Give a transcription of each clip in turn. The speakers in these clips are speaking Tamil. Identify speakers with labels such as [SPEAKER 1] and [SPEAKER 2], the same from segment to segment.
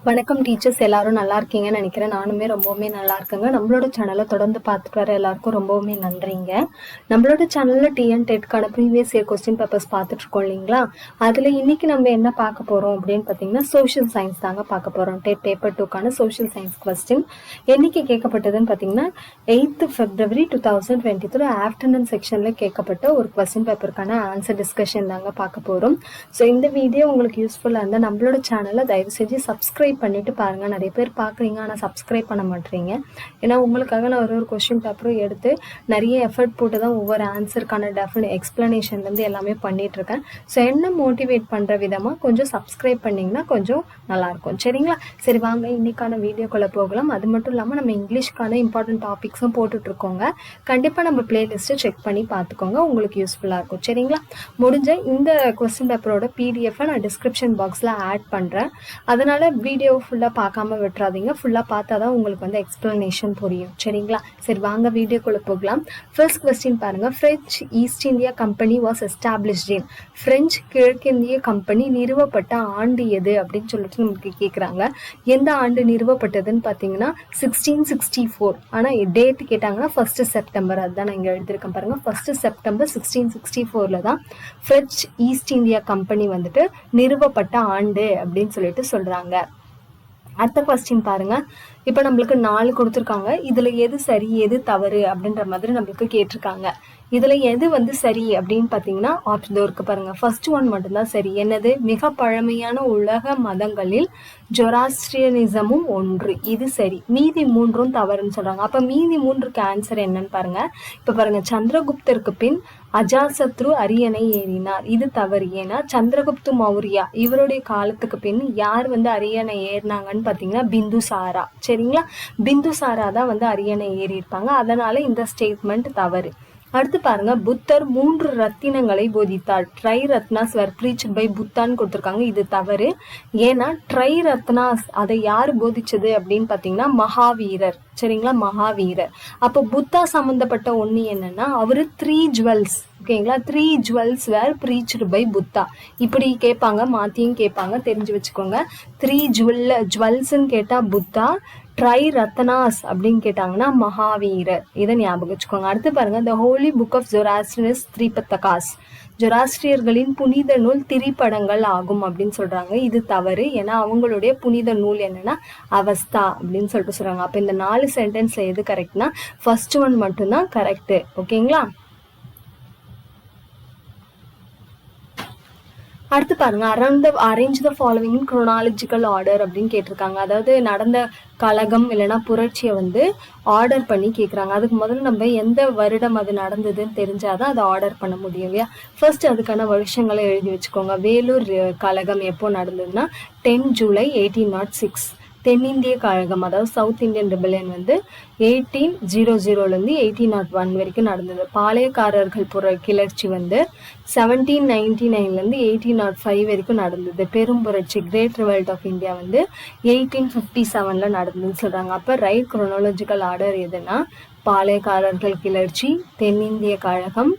[SPEAKER 1] வணக்கம் டீச்சர்ஸ், எல்லாரும் நல்லா இருக்கீங்கன்னு நினைக்கிறேன். நானுமே ரொம்பவுமே நல்லா இருக்கேங்க. நம்மளோட சேனலை தொடர்ந்து பார்த்துட்டு வர எல்லாருக்கும் ரொம்பவுமே நன்றிங்க. நம்மளோட சேனல்ல டிஎன் டெட்கான ப்ரீவியஸ் இயர் கொஸ்டின் பேப்பர்ஸ் பார்த்துட்டு இருக்கோம் இல்லைங்களா? அதுல இன்னைக்கு நம்ம என்ன பார்க்க போறோம் அப்படின்னு பார்த்தீங்கன்னா சோஷியல் சயின்ஸ் தாங்க பார்க்க போறோம். டெட் பேப்பர் 2க்கான சோஷியல் சயின்ஸ் கொஸ்டின் என்னைக்கு கேட்கப்பட்டதுன்னு பார்த்தீங்கன்னா 8th February 2023 ஆஃப்டர்நூன் செக்ஷன்ல கேட்கப்பட்ட ஒரு கொஸ்டின் பேப்பருக்கான ஆன்சர் டிஸ்கஷன் தாங்க பார்க்க போறோம். ஸோ இந்த வீடியோ உங்களுக்கு யூஸ்ஃபுல்லா இருந்தால் நம்மளோட சேனலை தயவு செஞ்சு சப்ஸ்கிரைப் பண்ணிட்டு பாருங்க. நிறைய பேர் பாக்குறீங்க ஆனா சப்ஸ்கிரைப் பண்ண மாட்டீங்க. ஏன்னா உங்களுக்காக நான் ஒரு கொஸ்டின் பேப்பரும் எடுத்து நிறைய எஃபர்ட் போட்டு தான் ஒவ்வொரு ஆன்சருக்கான எக்ஸ்பிளனேஷன்ல இருந்து எல்லாமே பண்ணிட்டு இருக்கேன். ஸோ என்ன மோட்டிவேட் பண்ற விதமா கொஞ்சம் சப்ஸ்கிரைப் பண்ணீங்கன்னா கொஞ்சம் நல்லா இருக்கும். சரிங்களா? சரி, வாங்க இன்னைக்கான வீடியோக்குள்ள போகலாம். அது மட்டும் இல்லாம நம்ம இங்கிலீஷ்க்கான இம்பார்ட்டன்ட் டாபிக்ஸும் போட்டுட்டு இருக்கோங்க. கண்டிப்பா நம்ம பிளேலிஸ்ட்டை செக் பண்ணி பார்த்துக்கோங்க, உங்களுக்கு யூஸ்ஃபுல்லா இருக்கும். சரிங்களா? முடிஞ்ச இந்த கொஸ்டின் பேப்பரோட PDF நான் டிஸ்கிரிப்ஷன் பாக்ஸ்ல ஆட் பண்றேன். அதனால வீடியோ ஃபுல்லா பார்க்காம விட்டுறாதீங்க. ஃபுல்லா பார்த்தாதான் உங்களுக்கு வந்து எக்ஸ்பிளனேஷன் புரியும். சரிங்களா? சரி, வாங்க வீடியோக்குள்ள போகலாம். ஃபர்ஸ்ட் கொஸ்டின் பாருங்க. French East India Company was established in. French கிழக்கிந்திய கம்பெனி நிறுவப்பட்ட ஆண்டு எது அப்படின்னு சொல்லிட்டு நமக்கு கேட்குறாங்க. எந்த ஆண்டு நிறுவப்பட்டதுன்னு பார்த்தீங்கன்னா 1664. ஆனால் டேட் கேட்டாங்கன்னா 1 செப்டம்பர். அதுதான் நான் இங்கே எழுதியிருக்கேன் பாருங்க. 1 செப்டம்பர் 1664 தான் பிரெஞ்ச் ஈஸ்ட் இந்தியா கம்பெனி வந்துட்டு நிறுவப்பட்ட ஆண்டு அப்படின்னு சொல்லிட்டு சொல்றாங்க. அடுத்த கொஸ்டின் பாருங்க. இப்ப நம்மளுக்கு 4 கொடுத்துருக்காங்க. இதுல எது சரி எது தவறு அப்படின்ற மாதிரி நம்மளுக்கு கேட்டிருக்காங்க. இதுல எது வந்து சரி அப்படின்னு பாத்தீங்கன்னா ஆப்ஷன் இருக்கு பாருங்க. ஃபர்ஸ்ட் ஒன் மட்டும்தான் சரி. என்னது? மிக பழமையான உலக மதங்களில் ஜொராஸ்ட்ரியனிசமும் ஒன்று. இது சரி. மீதி 3ம் தவறுன்னு சொல்றாங்க. அப்ப மீதி 3க்கு ஆன்சர் என்னன்னு பாருங்க. இப்ப பாருங்க, சந்திரகுப்தருக்கு பின் அஜாசத்ரு அரியணை ஏறினார். இது தவறு. ஏன்னா சந்திரகுப்து மௌரியா இவருடைய காலத்துக்கு பின் யார் வந்து அரியணை ஏறினாங்கன்னு பாத்தீங்கன்னா பிந்துசாரா. சரிங்களா? பிந்துசாரா தான் வந்து அரியணை ஏறி இருப்பாங்க. அதனால இந்த ஸ்டேட்மெண்ட் தவறு. அடுத்து பாருங்க, புத்தர் 3 ரத்தினங்களை போதித்தார். Tri ratnas were preached by புத்தான்னு கொடுத்துருக்காங்க. இது தவறு. ஏன்னா ட்ரை ரத்னாஸ் அதை யாரு போதிச்சது அப்படின்னு பாத்தீங்கன்னா மகாவீரர். சரிங்களா? மகாவீரர். அப்போ புத்தா சம்பந்தப்பட்ட ஒண்ணு என்னன்னா அவரு 3 ஜுவல்ஸ். ஓகேங்களா? 3 jewels where preached by Buddha. இப்படி கேட்பாங்க, மாத்தியும் கேட்பாங்க, தெரிஞ்சு வச்சுக்கோங்க. 3 ஜுவல்ஸ்ன்னு கேட்டா புத்தா, ட்ரை ரத்னாஸ் அப்படின்னு கேட்டாங்கன்னா மகாவீரர். இதை ஞாபகம் வச்சுக்கோங்க. அடுத்து பாருங்க, த ஹோலி புக் ஆஃப் ஜொராஸ்ட்ரியன் திரிபத்தகாஸ். ஜொராஸ்ட்ரியர்களின் புனித நூல் திரிபடங்கள் ஆகும் அப்படின்னு சொல்றாங்க. இது தவறு. ஏன்னா அவங்களுடைய புனித நூல் என்னன்னா அவஸ்தா அப்படின்னு சொல்லிட்டு சொல்றாங்க. அப்ப இந்த 4 சென்டென்ஸ்ல எது கரெக்ட்னா ஃபர்ஸ்ட் ஒன் மட்டும்தான் கரெக்ட். ஓகேங்களா? அடுத்து பாருங்க, arrange the following in chronological order அப்படின்னு கேட்டிருக்காங்க. அதாவது நடந்த கலகம் இல்லைன்னா புரட்சியை வந்து ஆர்டர் பண்ணி கேட்குறாங்க. அதுக்கு முதல்ல நம்ம எந்த வருடம் அது நடந்ததுன்னு தெரிஞ்சாதான் அதை ஆர்டர் பண்ண முடியும் இல்லையா? ஃபர்ஸ்ட் அதுக்கான வருஷங்களை எழுதி வச்சுக்கோங்க. வேலூர் கழகம் எப்போ நடந்ததுன்னா 10 ஜூலை 1806. தென்னிந்திய கழகம் அதாவது சவுத் இந்தியன் ரிபெலியன் வந்து 1800 1801 வரைக்கும் நடந்தது. பாளையக்காரர்கள் கிளர்ச்சி வந்து 1799 1805 வரைக்கும் நடந்தது. பெரும் புரட்சி கிரேட் ரிவல்ட் ஆஃப் இந்தியா வந்து 1857 நடந்ததுன்னு சொல்றாங்க. அப்ப ரைட் குரோனாலஜிக்கல் ஆர்டர் எதுனா பாளையக்காரர்கள் கிளர்ச்சி, தென்னிந்திய கழகம்,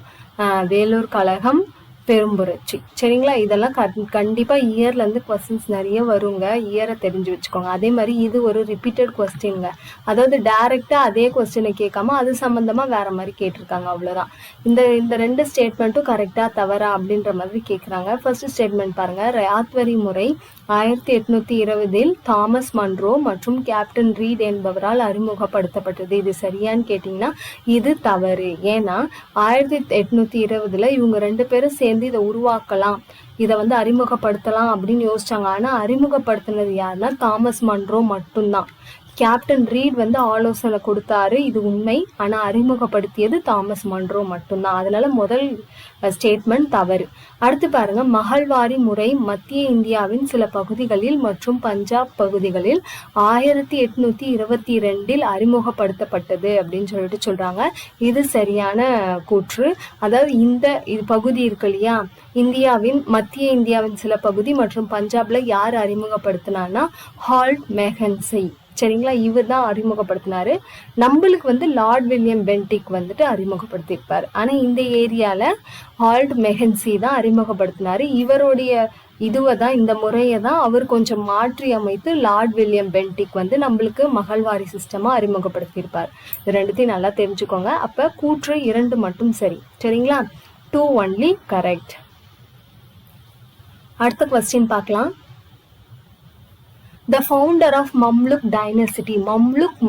[SPEAKER 1] வேலூர் கழகம், பெரும்புரட்சி. சரிங்களா? இதெல்லாம் கண்டிப்பா இயர்ல இருந்து கொஸ்டின்ஸ் நிறைய வருங்க. இயரை தெரிஞ்சு வச்சுக்கோங்க. அதே மாதிரி இது ஒரு ரிப்பீட்டட் கொஸ்டின்ங்க. அதாவது டைரக்டா அதே கொஸ்டினை கேட்காம அது சம்பந்தமா வேற மாதிரி கேட்டிருக்காங்க. அவ்வளவுதான். இந்த 2 ஸ்டேட்மெண்ட்டும் கரெக்டா தவறா அப்படின்ற மாதிரி கேட்கறாங்க. ஃபர்ஸ்ட் ஸ்டேட்மெண்ட் பாருங்க. ராத்வரி முறை 1820 தாமஸ் மன்ரோ மற்றும் கேப்டன் ரீட் என்பவரால் அறிமுகப்படுத்தப்பட்டது. இது சரியான்னு கேட்டீங்கன்னா இது தவறு. ஏன்னா 1820 இவங்க 2 பேரும் சேர்ந்து இதை உருவாக்கலாம், இதை வந்து அறிமுகப்படுத்தலாம் அப்படின்னு யோசிச்சாங்க. ஆனா அறிமுகப்படுத்தினது யாருன்னா தாமஸ் மன்ரோ மட்டும்தான். கேப்டன் ரீட் வந்து ஆலோசனை கொடுத்தாரு, இது உண்மை. ஆனா அறிமுகப்படுத்தியது தாமஸ் மன்ரோ மட்டும்தான். அதனால முதல் ஸ்டேட்மெண்ட் தவறு. அடுத்து பாருங்க, மகள்வாரி முறை மத்திய இந்தியாவின் சில பகுதிகளில் மற்றும் பஞ்சாப் பகுதிகளில் 1822 அறிமுகப்படுத்தப்பட்டது அப்படின்னு சொல்லிட்டு சொல்றாங்க. இது சரியான கூற்று. அதாவது இந்த பகுதி இருக்கு இல்லையா, மத்திய இந்தியாவின் சில பகுதி மற்றும் பஞ்சாப்ல யார் அறிமுகப்படுத்தினான்னா ஹால்ட் மெஹன்சி. சரிங்களா? இவர் தான் அறிமுகப்படுத்தினாரு. நம்மளுக்கு வந்து லார்ட் வில்லியம் பென்டிக் வந்துட்டு அறிமுகப்படுத்தியிருப்பாரு. ஆனா இந்த ஏரியால ஹால்ட் மெஹன்சி தான் அறிமுகப்படுத்தினாரு. இவருடைய இதுவதான் இந்த முறையை தான் அவர் கொஞ்சம் மாற்றி அமைத்து லார்ட் வில்லியம் பென்டிக் வந்து நம்மளுக்கு மகள்வாரி சிஸ்டமா அறிமுகப்படுத்தியிருப்பார். இது ரெண்டுத்தையும் நல்லா தெரிஞ்சுக்கோங்க. அப்ப கூற்று 2 மட்டும் சரி. சரிங்களா? 2 only correct. அடுத்த கொஸ்டின் பார்க்கலாம். The founder of Mamluk dynasty, Mamluk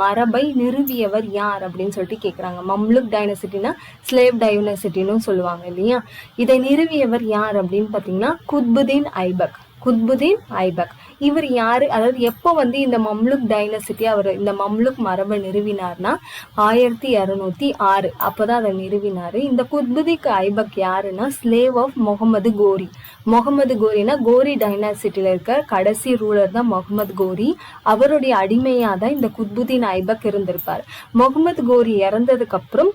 [SPEAKER 1] மரபை நிறுவியவர் யார் அப்படின்னு சொல்லிட்டு கேக்குறாங்க. மம்லுக் டைனசிட்டினா ஸ்லேவ் டைனசிட்டின்னு சொல்லுவாங்க இல்லையா? இதை நிறுவியவர் யார் அப்படின்னு பாத்தீங்கன்னா குத்புதீன் ஐபக். குத்புதீன் ஐபக் இவர் யாரு, அதாவது எப்போ வந்து இந்த மம்லுக் டைனசிட்டி அவர் இந்த மம்லுக் மரபை நிறுவினார்னா 1206 அப்பதான் அதை நிறுவினாரு. இந்த குத்புதீன் ஐபக் யாருன்னா ஸ்லேவ் ஆஃப் முகமது கோரி. முகமது கோரினா கோரி டைனாசிட்டியில இருக்க கடைசி ரூலர் தான் முகமது கோரி. அவருடைய அடிமையா தான் இந்த குத்புதீன் ஐபக் இருந்திருப்பார். முகமது கோரி இறந்ததுக்கு அப்புறம்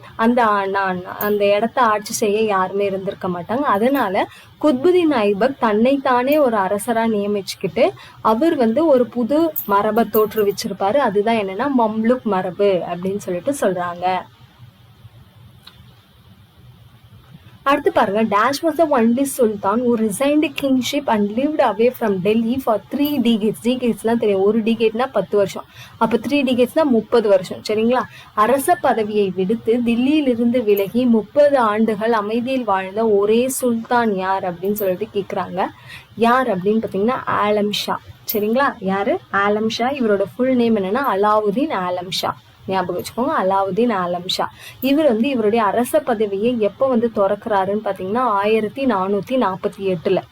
[SPEAKER 1] அந்த இடத்த ஆட்சி செய்ய யாருமே இருந்திருக்க மாட்டாங்க. அதனால குத்புதீன் ஐபக் தன்னைத்தானே ஒரு அரசரா நியமிச்சுக்கிட்டு அவர் வந்து ஒரு புது மரபை தோற்றுவிச்சிருப்பாரு. அதுதான் என்னன்னா மம்லுக் மரபு அப்படின்னு சொல்லிட்டு சொல்றாங்க. அடுத்து பாருங்க, dash was the only Sultan who resigned kingship and lived away from Delhi for 3 decades. டிகேட்ஸ்லாம் தெரியும், ஒரு டிகேட்னா 10 வருஷம், அப்ப 3 டிகேட்ஸ்னா 30 வருஷம். சரிங்களா? அரச பதவியை விடுத்து தில்லியிலிருந்து விலகி 30 ஆண்டுகள் அமைதியில் வாழ்ந்த ஒரே சுல்தான் யார் அப்படின்னு சொல்லிட்டு கேக்குறாங்க. யார் அப்படின்னு பாத்தீங்கன்னா ஆலம் ஷா. சரிங்களா? யாரு? ஆலம் ஷா. இவரோட ஃபுல் நேம் என்னன்னா அலாவுதீன் ஆலம் ஷா. ஞாபகம் வச்சுக்கோங்க, அலாவுதீன் ஆலம் ஷா. இவர் வந்து இவருடைய அரச பதவியை எப்போ வந்து திறக்கிறாருன்னு பாத்தீங்கன்னா 1448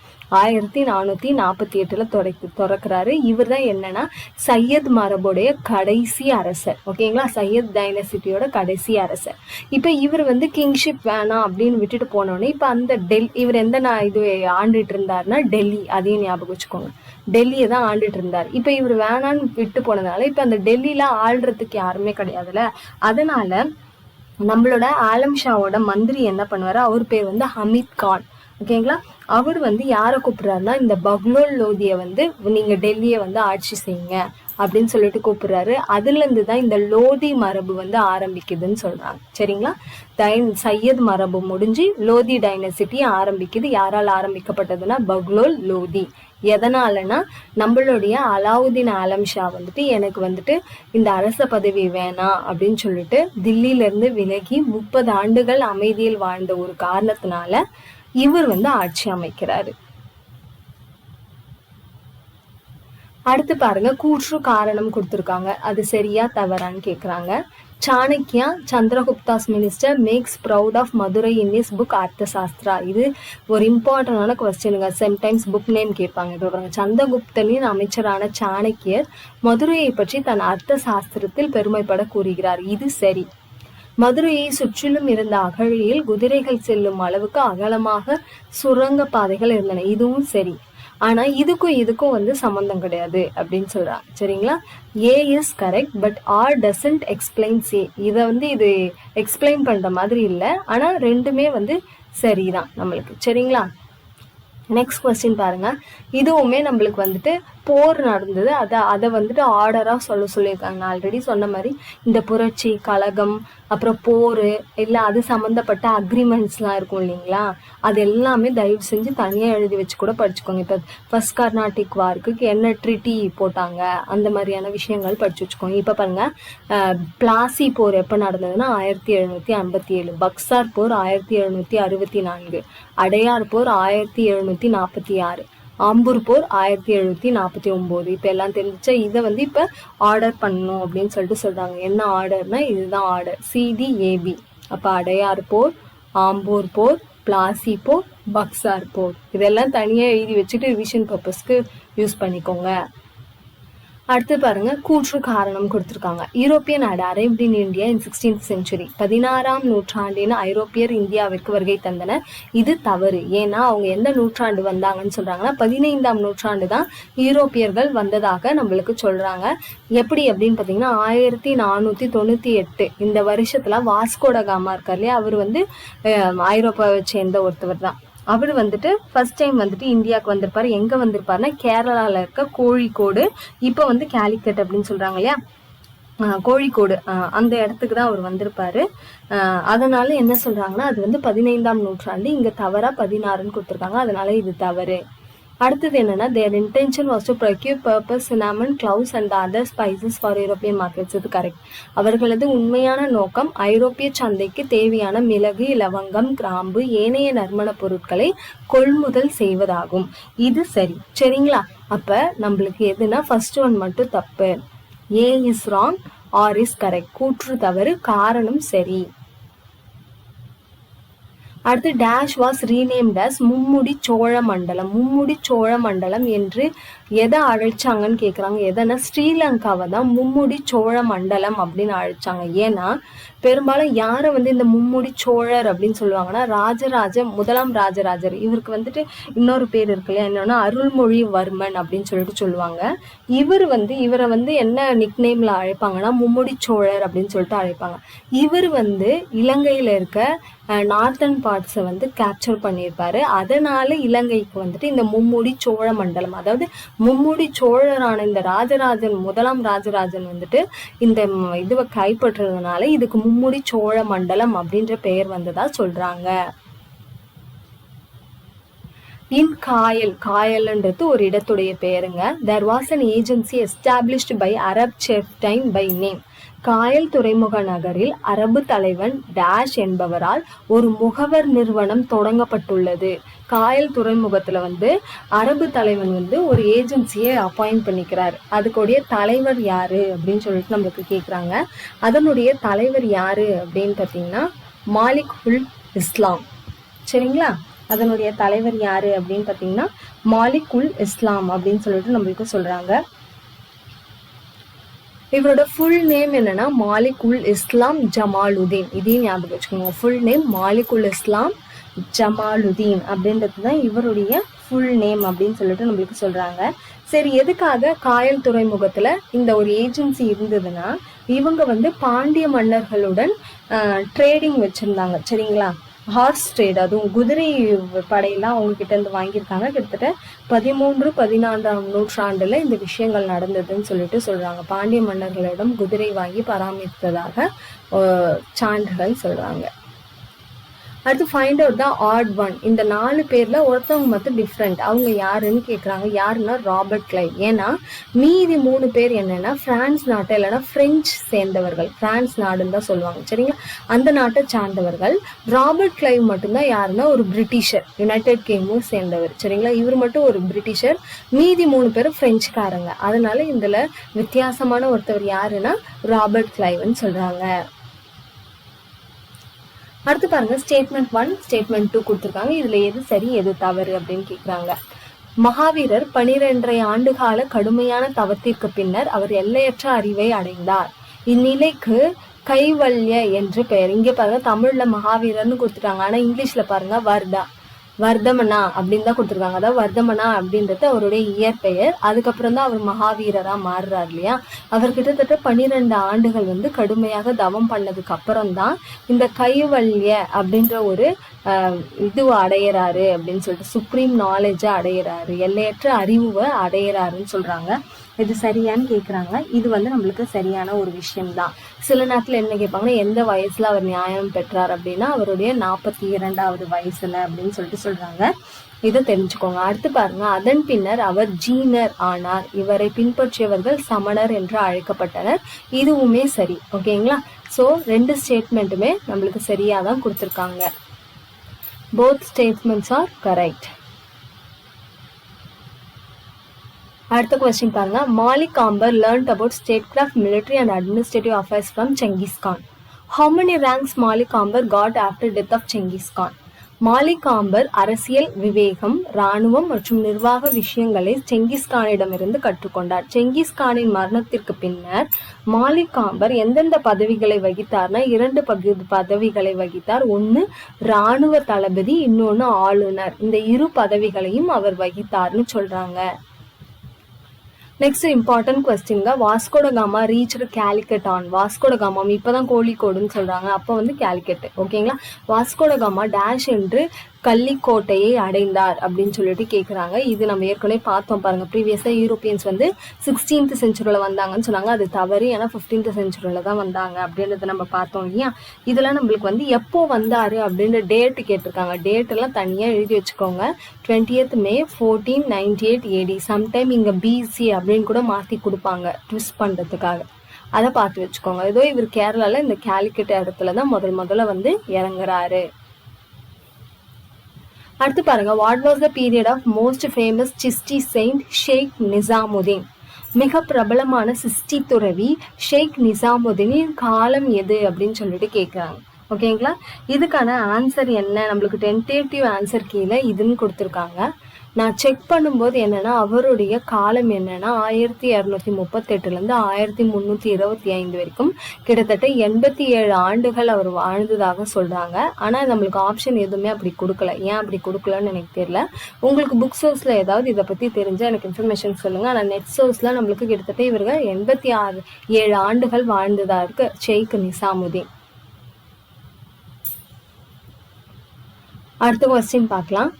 [SPEAKER 1] திறக்கிறாரு. இவர் தான் என்னன்னா சையத் மரபுடைய கடைசி அரசர். ஓகேங்களா? சையத் டைனசிட்டியோட கடைசி அரசர். இப்ப இவர் வந்து கிங்ஷிப் வேணாம் அப்படின்னு விட்டுட்டு போனோடனே இப்ப அந்த இவர் எந்த இது ஆண்டுட்டு இருந்தாருன்னா டெல்லி. அதையும் ஞாபகம் வச்சுக்கோங்க, டெல்லியை தான் ஆண்டுட்டு இருந்தார். இப்ப இவர் வேணான்னு விட்டு போனதுனால இப்ப அந்த டெல்லியில ஆள்றதுக்கு யாருமே கிடையாதுல்ல. அதனால நம்மளோட ஆலம் ஷாவோட மந்திரி என்ன பண்ணுவாரு, அவர் பேர் வந்து ஹமீத் கான். ஓகேங்களா? அவர் வந்து யாரை கூப்பிடுறாருன்னா இந்த பக்லோல் லோதியை வந்து நீங்க டெல்லியை வந்து ஆட்சி செய்யுங்க அப்படின்னு சொல்லிட்டு கூப்பிடுறாரு. அதுல இருந்து தான் இந்த லோதி மரபு வந்து ஆரம்பிக்குதுன்னு சொல்றாங்க. சரிங்களா? சையத் மரபு முடிஞ்சு லோதி டைனசிட்டி ஆரம்பிக்குது. யாரால் ஆரம்பிக்கப்பட்டதுன்னா பக்லோல் லோதி. எதனாலனா நம்மளுடைய அலாவுதீன் ஆலம் ஷா வந்துட்டு எனக்கு வந்துட்டு இந்த அரச பதவி வேணாம் அப்படின்னு சொல்லிட்டு தில்லியில இருந்து விலகி 30 ஆண்டுகள் அமைதியில் வாழ்ந்த ஒரு காரணத்தினால இவர் வந்து ஆட்சி அமைக்கிறாரு. அடுத்து பாருங்க, கூற்று காரணம் கொடுத்திருக்காங்க. அது சரியா தவறான்னு கேக்குறாங்க. Chanakya Chandragupta's minister makes proud of Madurai in is book Artha Shastra. இது ஒரு இம்பார்ட்டன்டான கொஸ்டினுங்க. சம்டைம்ஸ் புக் நேம் கேட்பாங்க. இப்போ பாருங்க, சந்திரகுப்தனின் அமைச்சரான சாணக்கியர் மதுரையை பற்றி தன் அர்த்த சாஸ்திரத்தில் பெருமைப்பட கூறுகிறார். இது சரி. மதுரையை சுற்றிலும் இருந்த அகழியில் குதிரைகள் செல்லும் அளவுக்கு அகலமாக சுரங்க பாதைகள் இருந்தன. இதுவும் சரி. ஆனா இதுக்கும் வந்து சம்பந்தம் கிடையாது அப்படின்னு சொல்றாங்க. சரிங்களா? A is correct but R doesn't explain C. இதை வந்து இது எக்ஸ்பிளைன் பண்ற மாதிரி இல்லை, ஆனா ரெண்டுமே வந்து சரிதான் நம்மளுக்கு. சரிங்களா? நெக்ஸ்ட் கொஸ்டின் பாருங்க. இதுவுமே நம்மளுக்கு வந்துட்டு போர் நடந்தது, அதை வந்துட்டு ஆர்டரா சொல்லியிருக்காங்க. நான் ஆல்ரெடி சொன்ன மாதிரி இந்த புரட்சி, கலகம், அப்புறம் போர் இல்லை அது சம்மந்தப்பட்ட அக்ரிமெண்ட்ஸ்லாம் இருக்கும் இல்லைங்களா, அது எல்லாமே தயவு செஞ்சு தனியாக எழுதி வச்சு கூட படிச்சுக்கோங்க. இப்போ ஃபர்ஸ்ட் கர்நாடிக் வார்க்கு என்ன ட்ரிட்டி போட்டாங்க அந்த மாதிரியான விஷயங்கள் படிச்சு வச்சுக்கோங்க. இப்போ பாருங்க, பிளாசி போர் எப்போ நடந்ததுன்னா 1757, பக்சார் போர் 1764, அடையார் போர் 1746, ஆம்பூர் போர் 1749. இப்ப எல்லாம் தெரிஞ்சிச்சா? இதை வந்து இப்ப ஆர்டர் பண்ணணும் அப்படின்னு சொல்லிட்டு சொல்றாங்க. என்ன ஆர்டர்னா இதுதான் ஆர்டர், CDAB. அப்ப அடையார் போர், ஆம்பூர் போர், பிளாசி போர், பக்சார் போர், இதெல்லாம் தனியா எழுதி வச்சுட்டு ரிவிஷன் பர்பஸ்க்கு யூஸ் பண்ணிக்கோங்க. அடுத்து பாருங்க, கூற்று காரணம் கொடுத்திருக்காங்க. European had arrived in India in 16th century. 16ஆம் நூற்றாண்டின் ஐரோப்பியர் இந்தியாவிற்கு வருகை தந்தனர். இது தவறு. ஏன்னா அவங்க எந்த நூற்றாண்டு வந்தாங்கன்னு சொல்றாங்கன்னா 15ஆம் நூற்றாண்டு தான் யூரோப்பியர்கள் வந்ததாக நம்மளுக்கு சொல்றாங்க. எப்படி அப்படின்னு பாத்தீங்கன்னா 1498 இந்த வருஷத்துல வாஸ்கோட காமா இருக்கார் இல்லையா, அவர் வந்து ஐரோப்பாவை சேர்ந்த ஒருத்தவர் தான். அவர் வந்துட்டு ஃபர்ஸ்ட் டைம் வந்துட்டு இந்தியாவுக்கு வந்திருப்பாரு. எங்க வந்திருப்பாருன்னா கேரளால இருக்க கோழிக்கோடு, இப்ப வந்து கேலிக்கட் அப்படின்னு சொல்றாங்க இல்லையா, கோழிக்கோடு, அந்த இடத்துக்கு தான் அவர் வந்திருப்பாரு. அதனால என்ன சொல்றாங்கன்னா அது வந்து 15ஆம் நூற்றாண்டு, இங்க தவறா 16ன்னு கொடுத்துருக்காங்க. அதனால இது தவறு. அடுத்தது என்னன்னா their intention was to procure purpose cinnamon cloves and other spices for European markets. இது கரெக்ட். அவர்களது உண்மையான நோக்கம் ஐரோப்பிய சந்தைக்கு தேவையான மிளகு, லவங்கம், கிராம்பு, ஏனைய நறுமண பொருட்களை கொள்முதல் செய்வதாகும். இது சரி. சரிங்களா? அப்ப நம்மளுக்கு எதுனா ஃபர்ஸ்ட் ஒன் மட்டும் தப்பு. A is wrong, R is correct. கூற்று தவறு, காரணம் சரி. அடுத்து dash was renamed as Mummudi Chola Mandalam. Mummudi Chola மண்டலம் என்று எதை அழைச்சாங்கன்னு கேட்குறாங்க. எதனா ஸ்ரீலங்காவை தான் மும்முடி சோழ மண்டலம் அப்படின்னு அழைச்சாங்க. ஏன்னா பெரும்பாலும் யாரை இந்த மும்முடி சோழர் அப்படின்னு சொல்லுவாங்கன்னா முதலாம் ராஜராஜர். இவருக்கு இன்னொரு பேர் இருக்கு இல்லையா, என்னன்னா அருள்மொழிவர்மன் அப்படின்னு சொல்லுவாங்க. இவரை என்ன நிக்நேம்ல அழைப்பாங்கன்னா மும்முடி சோழர் அப்படின்னு சொல்லிட்டு அழைப்பாங்க. இவர் இலங்கையில இருக்க நார்த்தன் பார்ட்ஸை கேப்சர் பண்ணியிருப்பாரு. அதனால இலங்கைக்கு இந்த மும்முடி சோழ மண்டலம், அதாவது மும்முடி சோழரான இந்த முதலாம் ராஜராஜன் இந்த இதுவை கைப்பற்றுறதுனால இதுக்கு மும்முடி சோழ மண்டலம் அப்படின்ற பெயர் வந்ததா சொல்றாங்க. இன் காயல்ன்றது ஒரு இடத்துடைய பெயருங்க. there was an agency established by Arab chieftain by name. Kayal துறைமுக நகரில் அரபு தலைவன் டேஷ் என்பவரால் ஒரு முகவர் நிறுவனம் தொடங்கப்பட்டுள்ளது. காயல் துறைமுகத்துல அரபு தலைவன் ஒரு ஏஜென்சியை அப்பாயிண்ட் பண்ணிக்கிறார். அதுக்குடைய தலைவர் யாரு அப்படின்னு சொல்லிட்டு நம்மளுக்கு கேக்குறாங்க. அதனுடைய தலைவர் யாரு அப்படின்னு பாத்தீங்கன்னா மாலிக் உல் இஸ்லாம். சரிங்களா? அதனுடைய தலைவர் யாரு அப்படின்னு பாத்தீங்கன்னா மாலிக் உல் இஸ்லாம் அப்படின்னு சொல்லிட்டு நம்மளுக்கு சொல்றாங்க. இவரோட ஃபுல் நேம் என்னன்னா மாலிக் உல் இஸ்லாம் ஜமாலுதீன். இதையும் ஞாபகம் வச்சுக்கோங்க. ஃபுல் நேம் மாலிக் உல் இஸ்லாம் ஜமாலுதீன் அப்படின்றது தான் இவருடைய ஃபுல் நேம் அப்படின்னு சொல்லிட்டு நம்மளுக்கு சொல்றாங்க. சரி, எதுக்காக காயல் துறைமுகத்துல இந்த ஒரு ஏஜென்சி இருந்ததுன்னா இவங்க பாண்டிய மன்னர்களுடன் ட்ரேடிங் வச்சிருந்தாங்க. சரிங்களா? ஹார்ஸ் ட்ரேட், அதுவும் குதிரை படையெல்லாம் அவங்க கிட்ட இருந்து வாங்கியிருக்காங்க. கிட்டத்தட்ட 13-14ஆம் நூற்றாண்டுல இந்த விஷயங்கள் நடந்ததுன்னு சொல்லிட்டு சொல்றாங்க. பாண்டிய மன்னர்களிடம் குதிரை வாங்கி பராமரித்ததாக சான்றுகள் சொல்றாங்க. அடுத்து find out the odd one. இந்த 4 பேர்ல ஒருத்தவங்க மட்டும் டிஃப்ரெண்ட். அவங்க யாருன்னு கேட்குறாங்க. யாருன்னா ராபர்ட் கிளைவ். ஏன்னா மீதி 3 பேர் என்னன்னா பிரான்ஸ் நாட்டை இல்லைன்னா பிரெஞ்சு சேர்ந்தவர்கள். பிரான்ஸ் நாடுன்னு தான் சொல்லுவாங்க. சரிங்களா? அந்த நாட்டை சார்ந்தவர்கள். ராபர்ட் கிளைவ் மட்டும்தான் யாருன்னா ஒரு பிரிட்டிஷர், யுனைடெட் கிங்டம் சேர்ந்தவர். சரிங்களா? இவர் மட்டும் ஒரு பிரிட்டிஷர், மீதி 3 பேரும் பிரெஞ்சுக்காரங்க. அதனால இதுல வித்தியாசமான ஒருத்தவர் யாருன்னா ராபர்ட் கிளைவ்னு சொல்றாங்க. அடுத்து பாருங்க, ஸ்டேட்மெண்ட் 1, ஸ்டேட்மெண்ட் 2 கொடுத்துருக்காங்க. இதுல எது சரி எது தவறு அப்படின்னு கேக்குறாங்க. மகாவீரர் 12.5 ஆண்டுகால கடுமையான தவத்திற்கு பின்னர் அவர் எல்லையற்ற அறிவை அடைந்தார். இந்நிலைக்கு கைவல்ய என்று பெயர். இங்க பாருங்க தமிழ்ல மகாவீரர்னு கொடுத்துட்டாங்க. ஆனா இங்கிலீஷ்ல பாருங்க வர்தமனா அப்படின்னு தான் கொடுத்துருக்காங்க. அதாவது வர்தமனா அப்படின்றது அவருடைய இயற்பெயர். அதுக்கப்புறம் தான் அவர் மகாவீரரா மாறுறாரு இல்லையா. அவர் கிட்டத்தட்ட 12 ஆண்டுகள் கடுமையாக தவம் பண்ணதுக்கு அப்புறம் தான் இந்த கைவல்ய அப்படின்ற ஒரு இதுவை அடையிறாரு அப்படின்னு சொல்லிட்டு சுப்ரீம் நாலேஜை அடையிறாரு, எல்லையற்ற அறிவை அடையிறாருன்னு சொல்றாங்க. இது சரியான்னு கேட்குறாங்க. இது நம்மளுக்கு சரியான ஒரு விஷயம்தான். சில நேரத்தில் என்ன கேட்பாங்கன்னா எந்த வயசுல அவர் நியாயம் பெற்றார் அப்படின்னா அவருடைய 42வது வயசுல அப்படின்னு சொல்லிட்டு சொல்றாங்க. இதை தெரிஞ்சுக்கோங்க. அடுத்து பாருங்க, அதன் பின்னர் அவர் ஜீனர் ஆனார். இவரை பின்பற்றியவர்கள் சமணர் என்று அழைக்கப்பட்டனர். இதுவுமே சரி. ஓகேங்களா? ஸோ 2 ஸ்டேட்மெண்ட்டுமே நம்மளுக்கு சரியாதான் கொடுத்துருக்காங்க. Both statements are correct. அடுத்த கொஸ்டின் பாருங்க. Malik Ambar learned about statecraft, military and administrative affairs from Genghis Khan. How many ranks Malik Amber got after death of Genghis Khan? Malik Ambar அரசியல், விவேகம், இராணுவம் மற்றும் நிர்வாக விஷயங்களை செங்கிஸ்கானிடமிருந்து கற்றுக்கொண்டார். செங்கிஸ்கானின் மரணத்திற்கு பின்னர் மாலிக் காம்பர் எந்தெந்த பதவிகளை வகித்தார்னா 2 பதவிகளை வகித்தார். ஒன்னு இராணுவ தளபதி, இன்னொன்னு ஆளுநர். இந்த 2 பதவிகளையும் அவர் வகித்தார்னு சொல்றாங்க. நெக்ஸ்ட் இம்பார்ட்டன்ட் கொஸ்டின்ங்க. Vasco da Gama reached Calicut on. Vasco da Gama இப்பதான் கோழிக்கோடுன்னு சொல்றாங்க, அப்போ கேலிக்கட். ஓகேங்களா? வாஸ்கோட காமா டேஷ் என்று கள்ளிக்கோட்டையை அடைந்தார் அப்படின்னு சொல்லிட்டு கேட்குறாங்க. இது நம்ம ஏற்கனவே பார்த்தோம் பாருங்க. ப்ரீவியஸாக யூரோப்பியன்ஸ் வந்து 16th centuryல வந்தாங்கன்னு சொன்னாங்க. அது தவறு, ஏன்னா 15th centuryல தான் வந்தாங்க அப்படின்றத நம்ம பார்த்தோம் இல்லையா. இதெல்லாம் நம்மளுக்கு வந்து எப்போ வந்தாரு அப்படின்ற டேட்டு கேட்டிருக்காங்க. டேட் எல்லாம் தனியாக எழுதி வச்சுக்கோங்க. 20th May 1498 AD. சம்டைம் இங்கே பிசி அப்படின்னு கூட மாற்றி கொடுப்பாங்க ட்விஸ்ட் பண்ணுறதுக்காக. அதை பார்த்து வச்சுக்கோங்க. ஏதோ இவர் கேரளாவில் இந்த கேலிக்கட் இடத்துல தான் முதல்ல வந்து இறங்குறாரு. அடுத்து பாருங்க, what was the period of most famous Chishti saint Sheikh Nizamuddin? மிக பிரபலமான சிஸ்டி துறவி ஷேக் நிசாமுதீனின் காலம் எது அப்படின்னு சொல்லிட்டு கேட்குறாங்க. ஓகேங்களா. இதுக்கான ஆன்சர் என்ன, நம்மளுக்கு டென்டேட்டிவ் ஆன்சர் கீழே இதுன்னு கொடுத்துருக்காங்க. நான் செக் பண்ணும்போது என்னன்னா அவருடைய காலம் என்னன்னா 1238 1325 வரைக்கும் கிட்டத்தட்ட 87 ஆண்டுகள் அவர் வாழ்ந்ததாக சொல்றாங்க. ஆனா நம்மளுக்கு ஆப்ஷன் எதுவுமே அப்படி கொடுக்கல. ஏன் அப்படி கொடுக்கலன்னு எனக்கு தெரியல. உங்களுக்கு புக் சோர்ஸ்ல ஏதாவது இதை பத்தி தெரிஞ்சா எனக்கு இன்ஃபர்மேஷன் சொல்லுங்க. ஆனா நெட் சோர்ஸ்ல நம்மளுக்கு கிட்டத்தட்ட இவர்கள் 87 ஆண்டுகள் வாழ்ந்ததா இருக்கு ஷேக் நிசாமுதீன். அடுத்த கொஸ்டின் பார்க்கலாம்.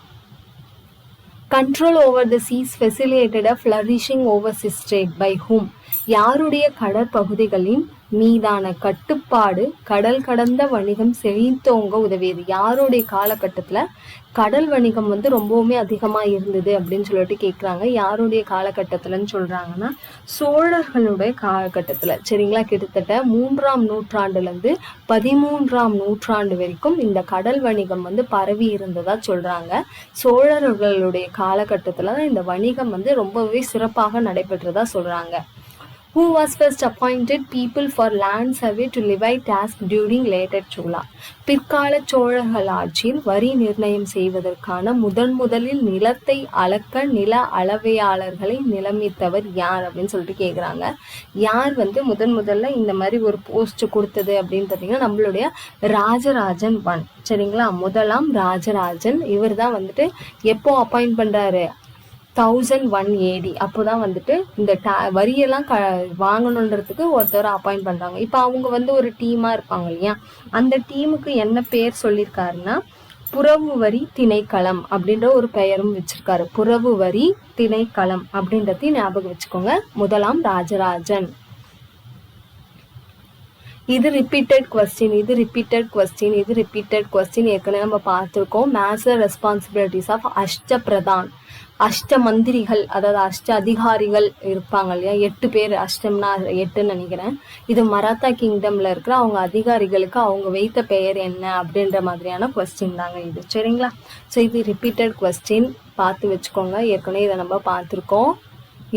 [SPEAKER 1] Control over the seas facilitated a flourishing overseas trade by whom? யாருடைய கடற்பகுதிகளின் மீதான கட்டுப்பாடு கடல் கடந்த வணிகம் செழித்தோங்க உதவியது? யாருடைய காலகட்டத்துல கடல் வணிகம் வந்து ரொம்பவுமே அதிகமா இருந்தது அப்படின்னு சொல்லிட்டு கேட்குறாங்க. யாருடைய காலகட்டத்துலன்னு சொல்றாங்கன்னா சோழர்களுடைய காலகட்டத்துல. சரிங்களா. கிட்டத்தட்ட 3ஆம் நூற்றாண்டுலேருந்து 13ஆம் நூற்றாண்டு வரைக்கும் இந்த கடல் வணிகம் வந்து பரவி இருந்ததா சொல்றாங்க. சோழர்களுடைய காலகட்டத்துல தான் இந்த வணிகம் வந்து ரொம்பவே சிறப்பாக நடைபெற்றதா சொல்றாங்க. Who was first appointed people for land survey to levy task during later Chola? பிற்கால சோழர்கள் ஆட்சியில் வரி நிர்ணயம் செய்வதற்கான முதலில் நிலத்தை அளக்க நில அளவையாளர்களை நியமித்தவர் யார் அப்படின்னு சொல்லிட்டு கேட்குறாங்க. யார் வந்து முதல்ல இந்த மாதிரி ஒரு போஸ்ட் கொடுத்தது அப்படின்னு பார்த்தீங்கன்னா நம்மளுடைய ராஜராஜன் 1. சரிங்களா. முதலாம் ராஜராஜன் இவர் தான் வந்துட்டு எப்போ அப்பாயிண்ட் பண்றாரு? 1001 AD. அப்போதான் வந்துட்டு இந்த வரியெல்லாம் வாங்கணுன்றதுக்கு ஒருத்தர் அப்பாயிண்ட் பண்றாங்க. இப்போ அவங்க வந்து ஒரு டீமா இருப்பாங்க இல்லையா. அந்த டீமுக்கு என்ன பேர் சொல்லியிருக்காருன்னா புறவு வரி திணைக்களம் அப்படின்ற ஒரு பெயரும் வச்சிருக்காரு. புறவு வரி திணைக்களம் அப்படின்றதையும் ஞாபகம் வச்சுக்கோங்க. முதலாம் ராஜராஜன். இது ரிப்பீட்டட் கொஸ்டின். ஏற்கனவே நம்ம பார்த்துருக்கோம். Major responsibilities of Ashtapradhan. அஷ்ட மந்திரிகள், அதாவது அஷ்ட அதிகாரிகள் இருப்பாங்க இல்லையா. 8 பேர், அஷ்டம்னா 8ன்னு நினைக்கிறேன். இது மராத்தா கிங்டம்ல இருக்கிற அவங்க அதிகாரிகளுக்கு அவங்க வைத்த பெயர் என்ன அப்படின்ற மாதிரியான கொஸ்டின் தாங்க இது. சரிங்களா. ஸோ இது ரிப்பீட்டட் கொஸ்டின், பார்த்து வச்சுக்கோங்க. ஏற்கனவே இதை நம்ம பார்த்துருக்கோம்.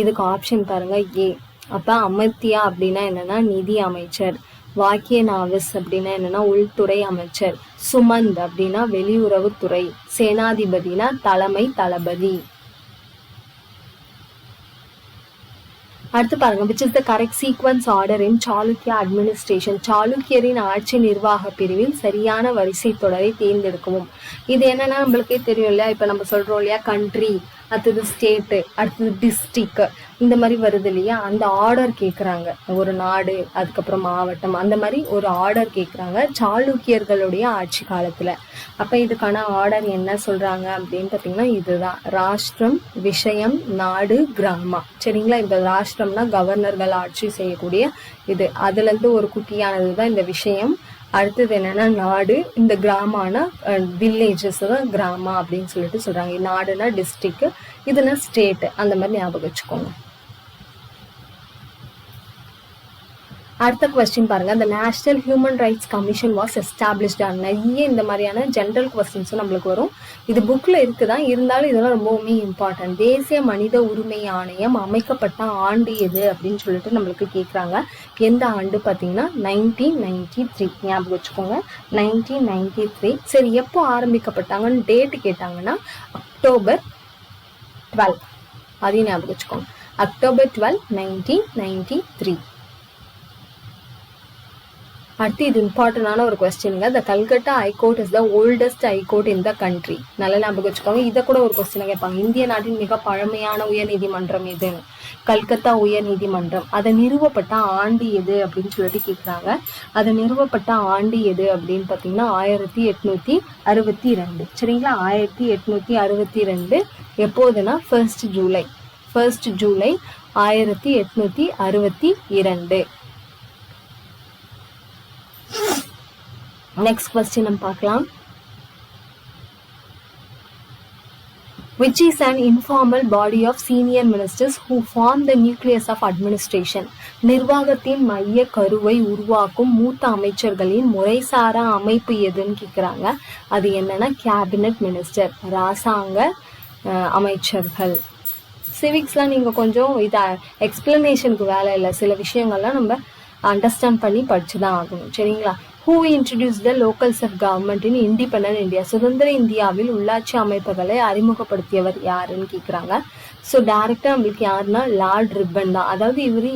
[SPEAKER 1] இதுக்கு ஆப்ஷன் பாருங்க ஏ. அப்ப அமர்த்தியா அப்படின்னா என்னன்னா நிதி அமைச்சர். வாக்கிய நாவிஸ் அப்படின்னா என்னன்னா உள்துறை அமைச்சர். சுமந்த் அப்படின்னா வெளியுறவுத்துறை. சேனாதிபதினா தளபதி. அடுத்து பாருங்க, which is the correct sequence order in Chalukya administration? சாளுக்கியரின் ஆட்சி நிர்வாக பிரிவில் சரியான வரிசை தொடரை தேர்ந்தெடுக்கவும். இது என்னன்னா நம்மளுக்கே தெரியும் இல்லையா. இப்ப நம்ம சொல்றோம் இல்லையா, கண்ட்ரி, அடுத்தது ஸ்டேட்டு, அடுத்தது டிஸ்ட்ரிக்ட், இந்த மாதிரி வருது இல்லையா. அந்த ஆர்டர் கேட்குறாங்க. ஒரு நாடு, அதுக்கப்புறம் மாவட்டம், அந்த மாதிரி ஒரு ஆர்டர் கேட்குறாங்க சாளுக்கியர்களுடைய ஆட்சி காலத்துல. அப்ப இதுக்கான ஆர்டர் என்ன சொல்றாங்க அப்படின்னு பார்த்தீங்கன்னா இதுதான். ராஷ்டிரம், விஷயம், நாடு, கிராமா. சரிங்களா. இந்த ராஷ்டிரம்னா கவர்னர்கள் ஆட்சி செய்யக்கூடிய இது. அதுல இருந்து ஒரு குட்டியானது தான் இந்த விஷயம். அடுத்தது என்னன்னா நாடு. இந்த கிராமனா வில்லேஜஸ் தான் கிராமா அப்படின்னு சொல்லிட்டு சொல்றாங்க. நாடுனா டிஸ்ட்ரிக்ட், இதுனா ஸ்டேட். அந்த மாதிரி ஞாபகம் வச்சுக்கோங்க. அடுத்த கொஸ்டின் பாருங்க. the National Human Rights Commission was established. நிறைய இந்த மாதிரியான ஜென்ரல் கொஸ்டின்ஸும் நம்மளுக்கு வரும். இது புக்ல இருக்குதான், இருந்தாலும் இதெல்லாம் ரொம்பவுமே இம்பார்ட்டன்ட். தேசிய மனித உரிமை ஆணையம் அமைக்கப்பட்ட ஆண்டு எது அப்படின்னு சொல்லிட்டு நம்மளுக்கு கேட்குறாங்க. எந்த ஆண்டு பார்த்தீங்கன்னா 1993. ஞாபகம் வச்சுக்கோங்க, 1993. சரி, எப்போ ஆரம்பிக்கப்பட்டாங்கன்னு டேட்டு கேட்டாங்கன்னா October 12. அதையும் ஞாபகம் வச்சுக்கோங்க. October 12, 1993. அடுத்து இது இம்பார்ட்டன்டான ஒரு கொஸ்டினுங்க. The Calcutta high court is the oldest high court in the country. நல்ல ஞாபகம் வச்சுக்கோங்க. இதை கூட ஒரு கொஸ்டினை கேட்பாங்க. இந்திய நாட்டின் மிக பழமையான உயர் நீதிமன்றம் எது? கல்கத்தா உயர் நீதிமன்றம். அதை நிறுவப்பட்ட ஆண்டு எது அப்படின்னு சொல்லிட்டு கேட்குறாங்க. அதை நிறுவப்பட்ட ஆண்டு எது அப்படின்னு பார்த்தீங்கன்னா 1862. சரிங்களா? 1862. எப்போதுன்னா 1 ஜூலை 1862. நெக்ஸ்ட் கொஸ்டின் நம்ம பார்க்கலாம். Which is an informal body of senior ministers who form the nucleus of administration? நிர்வாகத்தின் மைய கருவை உருவாக்கும் மூத்த அமைச்சர்களின் முறைசாரா அமைப்பு எதுன்னு கேட்குறாங்க. அது என்னன்னா கேபினட் மினிஸ்டர், ராசாங்க அமைச்சர்கள். சிவிக்ஸ்லாம் நீங்கள் கொஞ்சம் இதை எக்ஸ்பிளனேஷனுக்கு வேலை இல்லை, சில விஷயங்கள்லாம் நம்ம அண்டர்ஸ்டாண்ட் பண்ணி படிச்சு தான் ஆகணும். சரிங்களா? Who introduced the local self-government in independent India? சுதந்திர இந்தியாவில் உள்ளாட்சி அமைப்புகளை அறிமுகப்படுத்தியவர் யாருன்னு கேட்குறாங்க. ஸோ டைரக்டாக நம்மளுக்கு யாருன்னா லார்ட் ரிப்பன் தான். அதாவது இவர்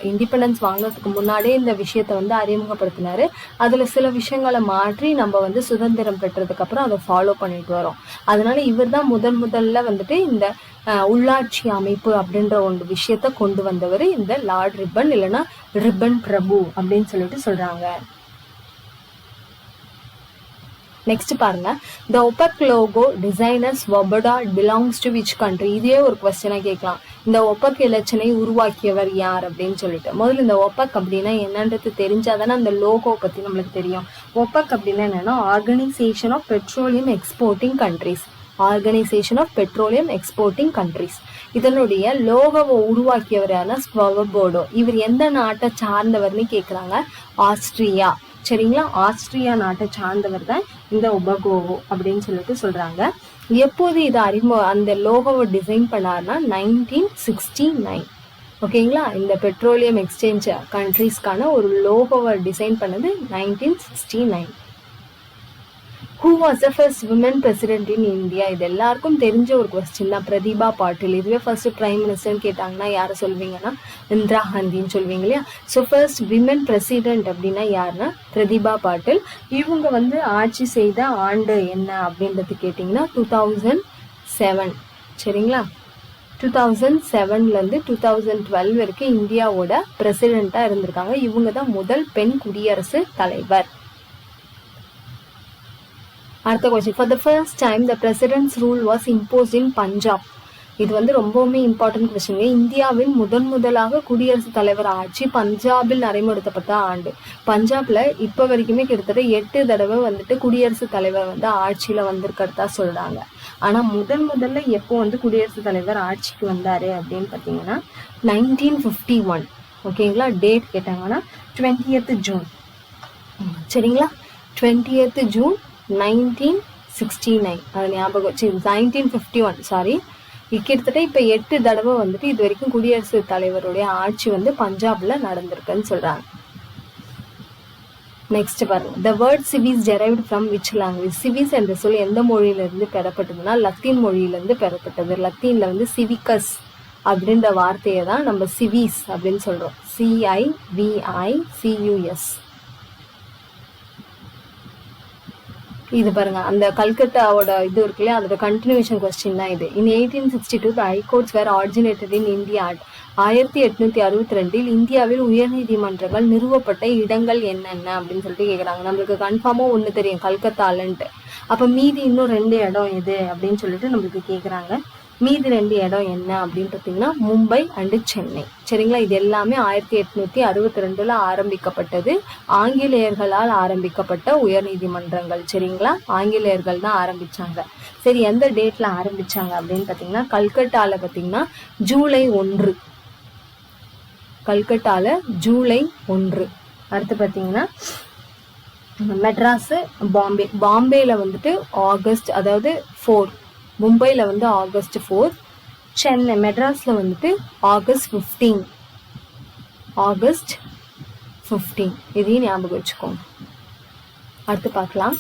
[SPEAKER 1] இண்டிபெண்டன்ஸ் வாங்கிறதுக்கு முன்னாடியே இந்த விஷயத்தை வந்து அறிமுகப்படுத்தினாரு. அதில் சில விஷயங்களை மாற்றி நம்ம வந்து சுதந்திரம் பெற்றதுக்கு அப்புறம் அதை ஃபாலோ பண்ணிட்டு வரோம். அதனால இவர் தான் முதல்ல வந்துட்டு இந்த உள்ளாட்சி அமைப்பு அப்படின்ற ஒரு விஷயத்த கொண்டு வந்தவர் இந்த லார்ட் ரிப்பன், இல்லைன்னா ரிப்பன் பிரபு அப்படின்னு சொல்லிட்டு சொல்றாங்க. நெக்ஸ்ட் பாருங்க. The Obak logo designer Svoboda belongs to which country? இதே ஒரு கொஸ்டினா கேட்கலாம். இந்த ஒபக் இலச்சினை உருவாக்கியவர் யார் அப்படின்னு சொல்லிட்டு. முதல்ல இந்த ஒபக் அப்படின்னா என்னன்றது தெரிஞ்சாதானே அந்த லோகோ பத்தி நம்மளுக்கு தெரியும். ஒபக் அப்படின்னா என்னன்னா Organization of Petroleum Exporting Countries. Organization of Petroleum Exporting Countries. இதனுடைய லோகோவை உருவாக்கியவர் யாருன்னா ஸ்வபோடோ. இவர் எந்த நாட்டை சார்ந்தவர்னு கேட்குறாங்க. ஆஸ்திரியா. சரிங்களா? ஆஸ்திரியா நாட்டை சார்ந்தவர் தான் இந்த ஒபகோவோ அப்படின்னு சொல்லிட்டு சொல்றாங்க. எப்போது இது அந்த லோகோவை டிசைன் பண்ணாருன்னா 1969. ஓகேங்களா? இந்த பெட்ரோலியம் எக்ஸ்சேஞ்ச் கண்ட்ரீஸ்க்கான ஒரு லோகோவை டிசைன் பண்ணது 1969. Who was the first women president in India? இது எல்லாருக்கும் தெரிஞ்ச ஒரு கொஸ்டின் தான். பிரதிபா பாட்டில். இதுவே ஃபர்ஸ்ட் பிரைம் மினிஸ்டர்னு கேட்டாங்கன்னா யாரை சொல்வீங்கன்னா இந்திரா காந்தின்னு சொல்வீங்க இல்லையா? ஸோ ஃபர்ஸ்ட் விமன் பிரசிடென்ட் அப்படின்னா யாருன்னா பிரதிபா பாட்டில். இவங்க வந்து ஆட்சி செய்த ஆண்டு என்ன அப்படின்றது கேட்டிங்கன்னா 2007. சரிங்களா? 2007லேருந்து 2012 வரைக்கும் இந்தியாவோட பிரசிடெண்ட்டாக இருந்திருக்காங்க. இவங்க தான் முதல் பெண் குடியரசு தலைவர். அடுத்த question. For the first time the President's rule was imposed in Punjab. இது வந்து ரொம்பவுமே இம்பார்ட்டன்ட் கொஸ்டின். இந்தியாவின் முதலாக குடியரசுத் தலைவர் ஆட்சி பஞ்சாபில் நடைமுறைப்படுத்தப்பட்ட ஆண்டு. பஞ்சாப்ல இப்ப வரைக்குமே கிட்டத்தட்ட 8 தடவை வந்துட்டு குடியரசுத் தலைவர் வந்து ஆட்சியில வந்திருக்கிறதா சொல்றாங்க. ஆனா முதல்ல எப்போ வந்து குடியரசுத் தலைவர் ஆட்சிக்கு வந்தாரு அப்படின்னு பாத்தீங்கன்னா 1951. ஓகேங்களா? டேட் கேட்டாங்கன்னா 20th ஜூன். சரிங்களா? 20th June 1969. அது ஞாபகம். 1951 சாரி. கிட்டத்தட்ட இப்ப 8 தடவை வந்துட்டு இது வரைக்கும் குடியரசுத் தலைவருடைய ஆட்சி வந்து பஞ்சாப்ல நடந்திருக்குன்னு சொல்றாங்க. நெக்ஸ்ட் பாருங்க. The word civis derived from which language? civis என்ற சொல் எந்த மொழியிலிருந்து பெறப்பட்டதுன்னா லத்தீன் மொழியிலிருந்து பெறப்பட்டது. லத்தீன்ல வந்து சிவிகஸ் அப்படின்ற வார்த்தையை தான் நம்ம சிவிஸ் அப்படின்னு சொல்றோம். CIVICUS. இது பாருங்க. அந்த கல்கட்டாவோட இது இருக்குல்ல, அதோட கண்டினியூஷன் கொஸ்டின் தான் இது. In 1862 the high courts were originated in India. 1862 இந்தியாவில் உயர்நீதிமன்றங்கள் நிறுவப்பட்ட இடங்கள் என்னென்ன அப்படின்னு சொல்லிட்டு கேட்குறாங்க. நம்மளுக்கு கன்ஃபார்மா ஒன்று தெரியும், கல்கத்தாலன்ட்டு. அப்போ மீதி இன்னும் 2 இடம் எது அப்படின்னு சொல்லிட்டு நம்மளுக்கு கேட்குறாங்க. மீதி 2 இடம் என்ன அப்படின்னு பார்த்தீங்கன்னா மும்பை அண்டு சென்னை. சரிங்களா? இது எல்லாமே 1862 ஆரம்பிக்கப்பட்டது. ஆங்கிலேயர்களால் ஆரம்பிக்கப்பட்ட உயர்நீதிமன்றங்கள். சரிங்களா? ஆங்கிலேயர்கள் தான் ஆரம்பிச்சாங்க. சரி, எந்த டேட்ல ஆரம்பிச்சாங்க அப்படின்னு பார்த்தீங்கன்னா கல்கட்டால பார்த்தீங்கன்னா ஜூலை 1. கல்கட்டால ஜூலை 1. அடுத்து பார்த்தீங்கன்னா மெட்ராஸ், பாம்பேல வந்துட்டு ஆகஸ்ட், அதாவது 4. மும்பையில் வந்து ஆகஸ்ட் 4. சென்னை மெட்ராஸில் வந்துட்டு ஆகஸ்ட் 15. ஆகஸ்ட் 15. இதையும் ஞாபகம் வச்சுக்கோங்க. அடுத்து பார்க்கலாம்.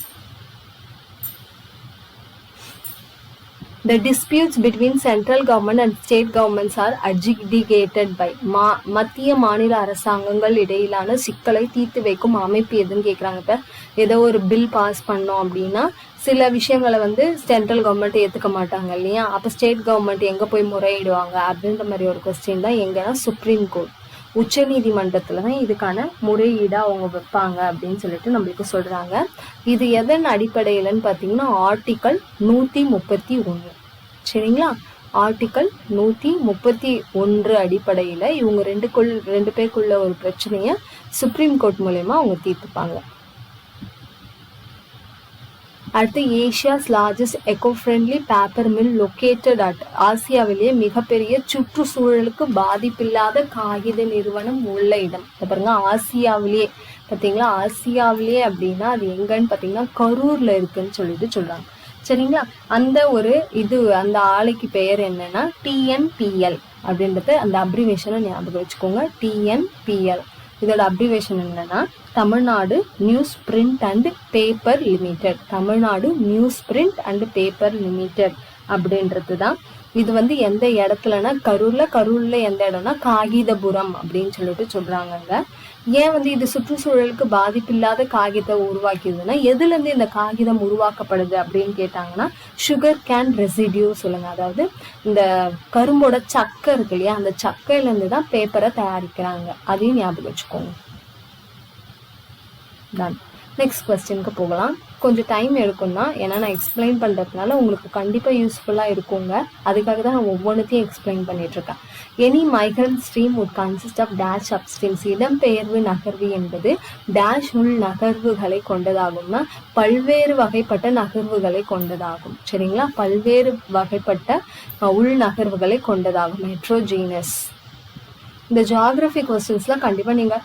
[SPEAKER 1] The disputes between central government and state governments are adjudicated by மத்திய மாநில அரசாங்கங்கள் இடையிலான சிக்கலை தீர்த்து வைக்கும் அமைப்பு எதுன்னு கேட்குறாங்க. இப்போ ஏதோ ஒரு பில் பாஸ் பண்ணோம் அப்படின்னா சில விஷயங்களை வந்து சென்ட்ரல் கவர்மெண்ட் ஏற்றுக்க மாட்டாங்க இல்லையா, அப்போ ஸ்டேட் கவர்மெண்ட் எங்கே போய் முறையிடுவாங்க அப்படின்ற மாதிரி ஒரு கொஸ்டின் தான் எங்கன்னா சுப்ரீம் கோர்ட், உச்ச நீதிமன்றத்துல தான் இதுக்கான முறையீடா அவங்க வைப்பாங்க அப்படின்னு சொல்லிட்டு நம்மளுக்கு சொல்றாங்க. இது எதன் அடிப்படையிலன்னு பாத்தீங்கன்னா ஆர்டிக்கல் 131. சரிங்களா, ஆர்டிக்கல் 131 அடிப்படையில இவங்க ரெண்டு பேருக்குள்ள ஒரு பிரச்சனைய சுப்ரீம் கோர்ட் மூலமா அவங்க தீர்த்துப்பாங்க. அடுத்து Asia's largest echo friendly paper mill located at, ஆசியாவிலேயே மிகப்பெரிய சுற்றுச்சூழலுக்கு பாதிப்பில்லாத காகித நிறுவனம் உள்ள இடம். பாருங்க, ஆசியாவிலேயே பார்த்தீங்களா, ஆசியாவிலேயே அப்படின்னா அது எங்கன்னு பார்த்தீங்கன்னா கரூர்ல இருக்குன்னு சொல்லிட்டு சொல்றாங்க. சரிங்களா, அந்த ஒரு அந்த ஆலைக்கு பெயர் என்னன்னா TNPL அப்படின்றது, அந்த அப்ரிவேஷனை ஞாபகம் வச்சுக்கோங்க. TNPL இதோட அப்ரிவேஷன் என்னன்னா Tamil Nadu news print and paper limited. Tamil Nadu news print and paper limited அப்படின்றது தான். இது வந்து எந்த இடத்துலனா கரூர்ல எந்த இடம்னா காகிதபுரம் அப்படின்னு சொல்லிட்டு சொல்றாங்க. ஏன் வந்து இது சுற்றுச்சூழலுக்கு பாதிப்பில்லாத காகிதம் உருவாக்கியதுன்னா எதுல இருந்து இந்த காகிதம் உருவாக்கப்படுது அப்படின்னு கேட்டாங்கன்னா சுகர் கேன் ரெசிடியூ சொல்லுங்க. அதாவது இந்த கரும்போட சக்கை இருக்கு இல்லையா, அந்த சக்கையில இருந்து தான் பேப்பரை தயாரிக்கிறாங்க. அதையும் ஞாபகம் வச்சுக்கோங்க. டன். நெக்ஸ்ட் கொஸ்டினுக்கு போகலாம். கொஞ்சம் டைம் எடுக்கும்னா, ஏன்னா நான் எக்ஸ்பிளைன் பண்ணுறதுனால உங்களுக்கு கண்டிப்பாக யூஸ்ஃபுல்லாக இருக்குங்க. அதுக்காக தான் நான் ஒவ்வொன்றுத்தையும் எக்ஸ்பிளைன் பண்ணிட்டு இருக்கேன். Any migrant stream would consist of dash upstreams. இடம்பெயர்வு நகர்வு என்பது டேஷ் உள் நகர்வுகளை கொண்டதாகும்னா பல்வேறு வகைப்பட்ட நகர்வுகளை கொண்டதாகும். சரிங்களா, பல்வேறு வகைப்பட்ட உள் நகர்வுகளை கொண்டதாகும். ஹெட்ரோஜீனஸ். இந்த ஜியாகிரபி கொஸ்டின்ஸ்லாம் கண்டிப்பாக நீங்கள்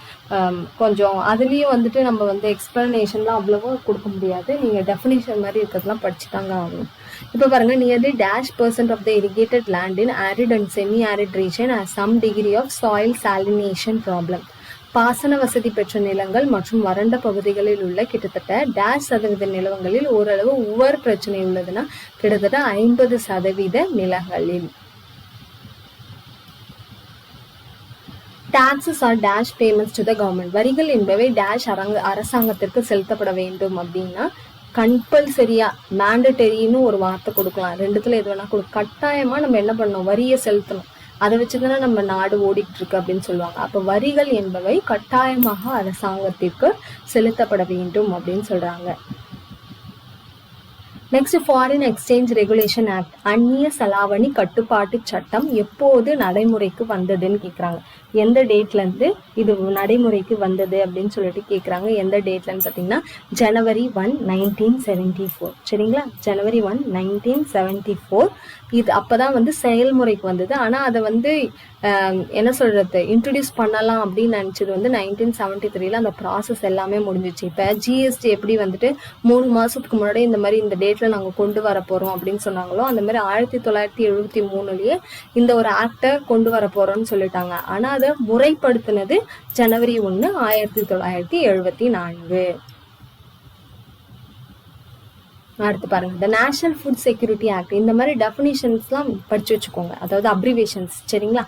[SPEAKER 1] கொஞ்சம் அதுலேயும் வந்துட்டு நம்ம வந்து எக்ஸ்பிளனேஷன்லாம் அவ்வளவோ கொடுக்க முடியாது. நீங்கள் டெஃபினேஷன் மாதிரி இருக்கிறதுலாம் படிச்சு தாங்க ஆகணும். இப்போ பாருங்க, nearly -% of the irrigated land in arid and semi arid region has some degree of soil salination problem. பாசன வசதி பெற்ற நிலங்கள் மற்றும் வறண்ட பகுதிகளில் உள்ள கிட்டத்தட்ட -% நிலங்களில் ஓரளவு உவர் பிரச்சனை உள்ளதுன்னா கிட்டத்தட்ட 50% நிலங்களில். Taxes are dash payments to the government. வரிகள் என்பவை டேஷ் அரசாங்கத்திற்கு செலுத்தப்பட வேண்டும் அப்படின்னா கம்பல்சரியா மேண்டட்டரின்னு ஒரு வார்த்தை கொடுக்கலாம். ரெண்டுத்துல எது வேணா கட்டாயமா நம்ம என்ன பண்ணணும், வரியை செலுத்தணும். அதை வச்சுதானே நம்ம நாடு ஓடிட்டு இருக்கு அப்படின்னு சொல்லுவாங்க. அப்ப வரிகள் என்பவை கட்டாயமாக அரசாங்கத்திற்கு செலுத்தப்பட வேண்டும் அப்படின்னு சொல்றாங்க. Next, foreign exchange regulation act, அந்நிய செலாவணி கட்டுப்பாட்டு சட்டம் எப்போது நடைமுறைக்கு வந்ததுன்னு கேட்குறாங்க. எந்த டேட்ல இருந்து இது நடைமுறைக்கு வந்தது அப்படின்னு சொல்லிட்டு கேட்குறாங்க. எந்த டேட்லன்னு பார்த்தீங்கன்னா January 1, 1974. சரிங்களா, January 1, 1974 இது அப்பதான் வந்து செயல்முறைக்கு வந்தது. ஆனா அதை வந்து என்ன சொல்றது, இன்ட்ரடியூஸ் பண்ணலாம் அப்படின்னு நினைச்சது வந்து 1973ல அந்த ப்ராசஸ் எல்லாமே முடிஞ்சிச்சு. இப்போ ஜிஎஸ்டி எப்படி வந்துட்டு 3 மாசத்துக்கு முன்னாடி இந்த மாதிரி இந்த டேட்ல நாங்க கொண்டு வர போறோம் அப்படின்னு சொன்னாங்களோ, அந்த மாதிரி 1973லயே இந்த ஒரு ஆக்டை கொண்டு வர போறோம்னு சொல்லிட்டாங்க. ஆனா அதை முறைப்படுத்தினது January 1, 1974. அடுத்து பாருங்க, the National Food Security Act. இந்த மாதிரி டெஃபினிஷன்ஸ்லாம் படிச்சு வச்சுக்கோங்க, அதாவது அப்ரிவேஷன்ஸ். சரிங்களா,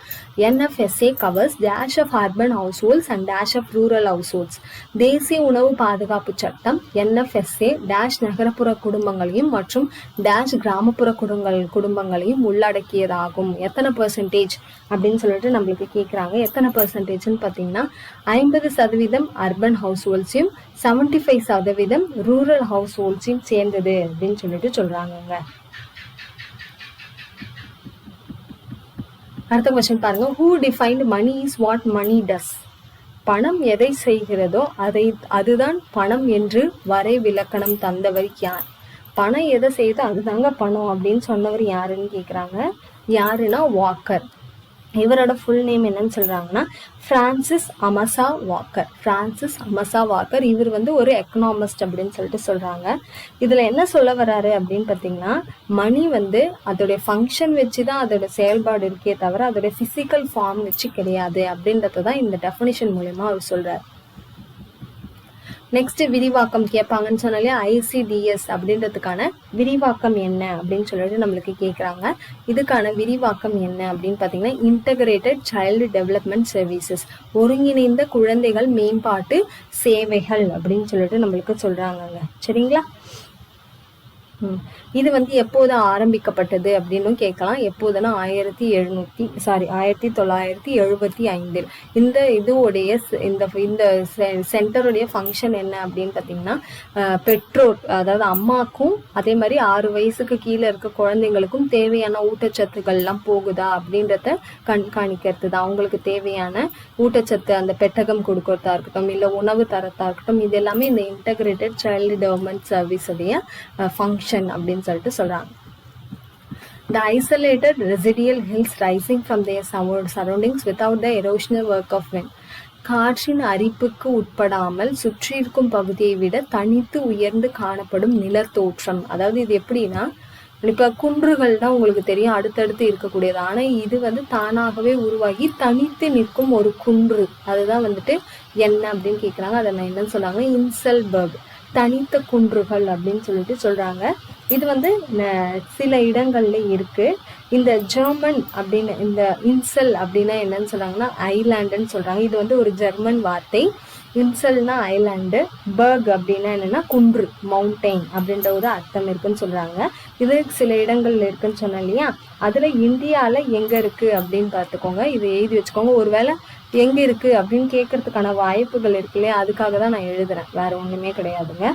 [SPEAKER 1] NFSA covers dash of urban households and dash of rural households. தேசிய உணவு பாதுகாப்பு சட்டம் NFSA டேஷ் நகரப்புற குடும்பங்களையும் மற்றும் டேஷ் கிராமப்புற குடும்பங்களையும் உள்ளடக்கியதாகும். எத்தனை பெர்சன்டேஜ் அப்படின்னு சொல்லிட்டு நம்மளுக்கு கேட்குறாங்க. எத்தனை பெர்சன்டேஜ்னு பார்த்தீங்கன்னா 50% அர்பன் ஹவுஸ் ஹோல்ட்ஸையும் 75% ரூரல் ஹவுஸ் ஹோல்ட்ஸையும் சேர்ந்தது அப்படின்னு சொல்லிட்டு சொல்றாங்க. அடுத்த கொஸ்டின் பாருங்க, who defined money is what money does. பணம் எதை செய்கிறதோ அதுதான் பணம் என்று வரை விளக்கணம் தந்தவர் யார்? பணம் எதை செய்யுதோ அதுதாங்க பணம் அப்படின்னு சொன்னவர் யாருன்னு கேக்குறாங்க. யாருன்னா வாக்கர். இவரோட ஃபுல் நேம் என்னன்னு சொல்றாங்கன்னா Francis Amasa Walker. Francis Amasa Walker. இவர் வந்து ஒரு எக்கனாமிஸ்ட் அப்படின்னு சொல்லிட்டு சொல்றாங்க. இதுல என்ன சொல்ல வர்றாரு அப்படின்னு பாத்தீங்கன்னா, மணி வந்து அதோடைய ஃபங்க்ஷன் வச்சுதான் அதோட செயல்பாடு இருக்கே தவிர அதோட பிசிக்கல் ஃபார்ம் வச்சு கிடையாது அப்படின்றதான் இந்த டெஃபினிஷன் மூலமா அவர் சொல்றாரு. நெக்ஸ்ட் விரிவாக்கம் கேட்பாங்கன்னு சொன்னாலே ICDS அப்படின்றதுக்கான விரிவாக்கம் என்ன அப்படின்னு சொல்லிட்டு நம்மளுக்கு கேட்குறாங்க. இதுக்கான விரிவாக்கம் என்ன அப்படின்னு பார்த்தீங்கன்னா இன்டகிரேட்டட் சைல்டு டெவலப்மெண்ட் சர்வீசஸ், ஒருங்கிணைந்த குழந்தைகள் மேம்பாட்டு சேவைகள் அப்படின்னு சொல்லிட்டு நம்மளுக்கு சொல்றாங்க. சரிங்களா? இது வந்து எப்போது ஆரம்பிக்கப்பட்டது அப்படின்னு கேட்கலாம். எப்போதுன்னா 1975 இந்த இதுவுடைய இந்த சென்டருடைய ஃபங்க்ஷன் என்ன அப்படின்னு பார்த்தீங்கன்னா பெற்றோர், அதாவது அம்மாக்கும் அதே மாதிரி 6 வயசுக்கு கீழே இருக்க குழந்தைங்களுக்கும் தேவையான ஊட்டச்சத்துக்கள் எல்லாம் போகுதா அப்படின்றத கண்காணிக்கிறது தான். அவங்களுக்கு தேவையான ஊட்டச்சத்து அந்த பெட்டகம் கொடுக்கறதா இருக்கட்டும், இல்லை உணவு தரத்தா இருக்கட்டும், இது எல்லாமே இந்த இன்டகிரேட்டட் சைல்டு டெவலப்மெண்ட் சர்வீஸ் உடைய ஃபங்க்ஷன் அப்படின்னு சொல்லிட்டு சொல்றாங்க. The isolated residual hills rising from their surroundings without the erosional work of wind. காற்றின் அரிப்புக்கு உட்படாமல் சுற்றியிருக்கும் பகுதியை விட தனித்து உயர்ந்து காணப்படும் நிலர் தோற்றம். அதாவது இது எப்படின்னா, இப்ப குன்றுகள் தான் உங்களுக்கு தெரியும் அடுத்தடுத்து இருக்கக்கூடியது. ஆனா இது வந்து தானாகவே உருவாகி தனித்து நிற்கும் ஒரு குன்று. அதுதான் வந்துட்டு என்ன அப்படின்னு கேக்குறாங்க. அதை நான் என்னன்னு சொல்றாங்க, இன்சல்பர்க், தனித்த குன்றுகள் அப்படின்னு சொல்லிட்டு சொல்றாங்க. இது வந்து சில இடங்கள்ல இருக்கு. இந்த ஜெர்மன் அப்படின்னு இந்த இன்சல் அப்படின்னா என்னன்னு சொல்றாங்கன்னா ஐலாண்டுன்னு சொல்றாங்க. இது வந்து ஒரு ஜெர்மன் வார்த்தை. இன்சல்னா ஐலாண்டு, பர்க் அப்படின்னா என்னன்னா குன்று, மவுண்டெயின் அப்படின்ற ஒரு அர்த்தம் இருக்குன்னு சொல்றாங்க. இது சில இடங்கள்ல இருக்குன்னு சொன்னேன் இல்லையா, அதுல இந்தியால எங்க இருக்கு அப்படின்னு பார்த்துக்கோங்க. இதை எழுதி வச்சுக்கோங்க. ஒருவேளை எங்க இருக்கு அப்படின்னு கேட்கறதுக்கான வாய்ப்புகள் இருக்கு இல்லையா, அதுக்காக தான் நான் எழுதுறேன், வேற ஒண்ணுமே கிடையாதுங்க.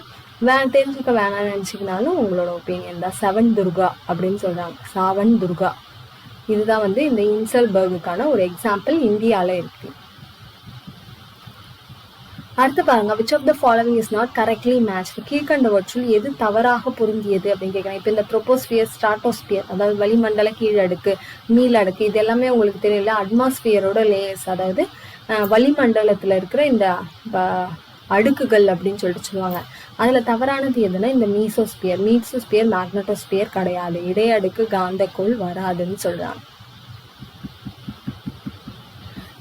[SPEAKER 1] தெரிஞ்சுக்க வேணாம்னு நினைச்சிக்கினாலும் உங்களோட ஒப்பீனியன் தான். செவன் துர்கா அப்படின்னு சொல்றாங்க, சாவன் துர்கா. இதுதான் வந்து இந்த இன்சல்பர்குக்கான ஒரு எக்ஸாம்பிள் இந்தியால இருக்கு. அடுத்து பாருங்க, which of the following is not correctly matched? கீழ்கண்டவற்றுள் எது தவறாக பொருந்தியது அப்படின்னு கேட்கறேன். இப்போ இந்த ட்ரோபோஸ்பியர், ஸ்ட்ராட்டோஸ்பியர், அதாவது வளிமண்டல கீழடுக்கு, நீலடுக்கு, இது எல்லாமே உங்களுக்கு தெரியல அட்மாஸ்பியரோட லேயர்ஸ், அதாவது வளிமண்டலத்துல இருக்கிற இந்த அடுக்குகள் அப்படின்னு சொல்லிட்டு சொல்லுவாங்க. அதுல தவறானது எதுனா இந்த மீசோஸ்பியர். மேக்னட்டோஸ்பியர் கிடையாது. இடையடுக்கு காந்தக்கோள் வராதுன்னு சொல்றாங்க.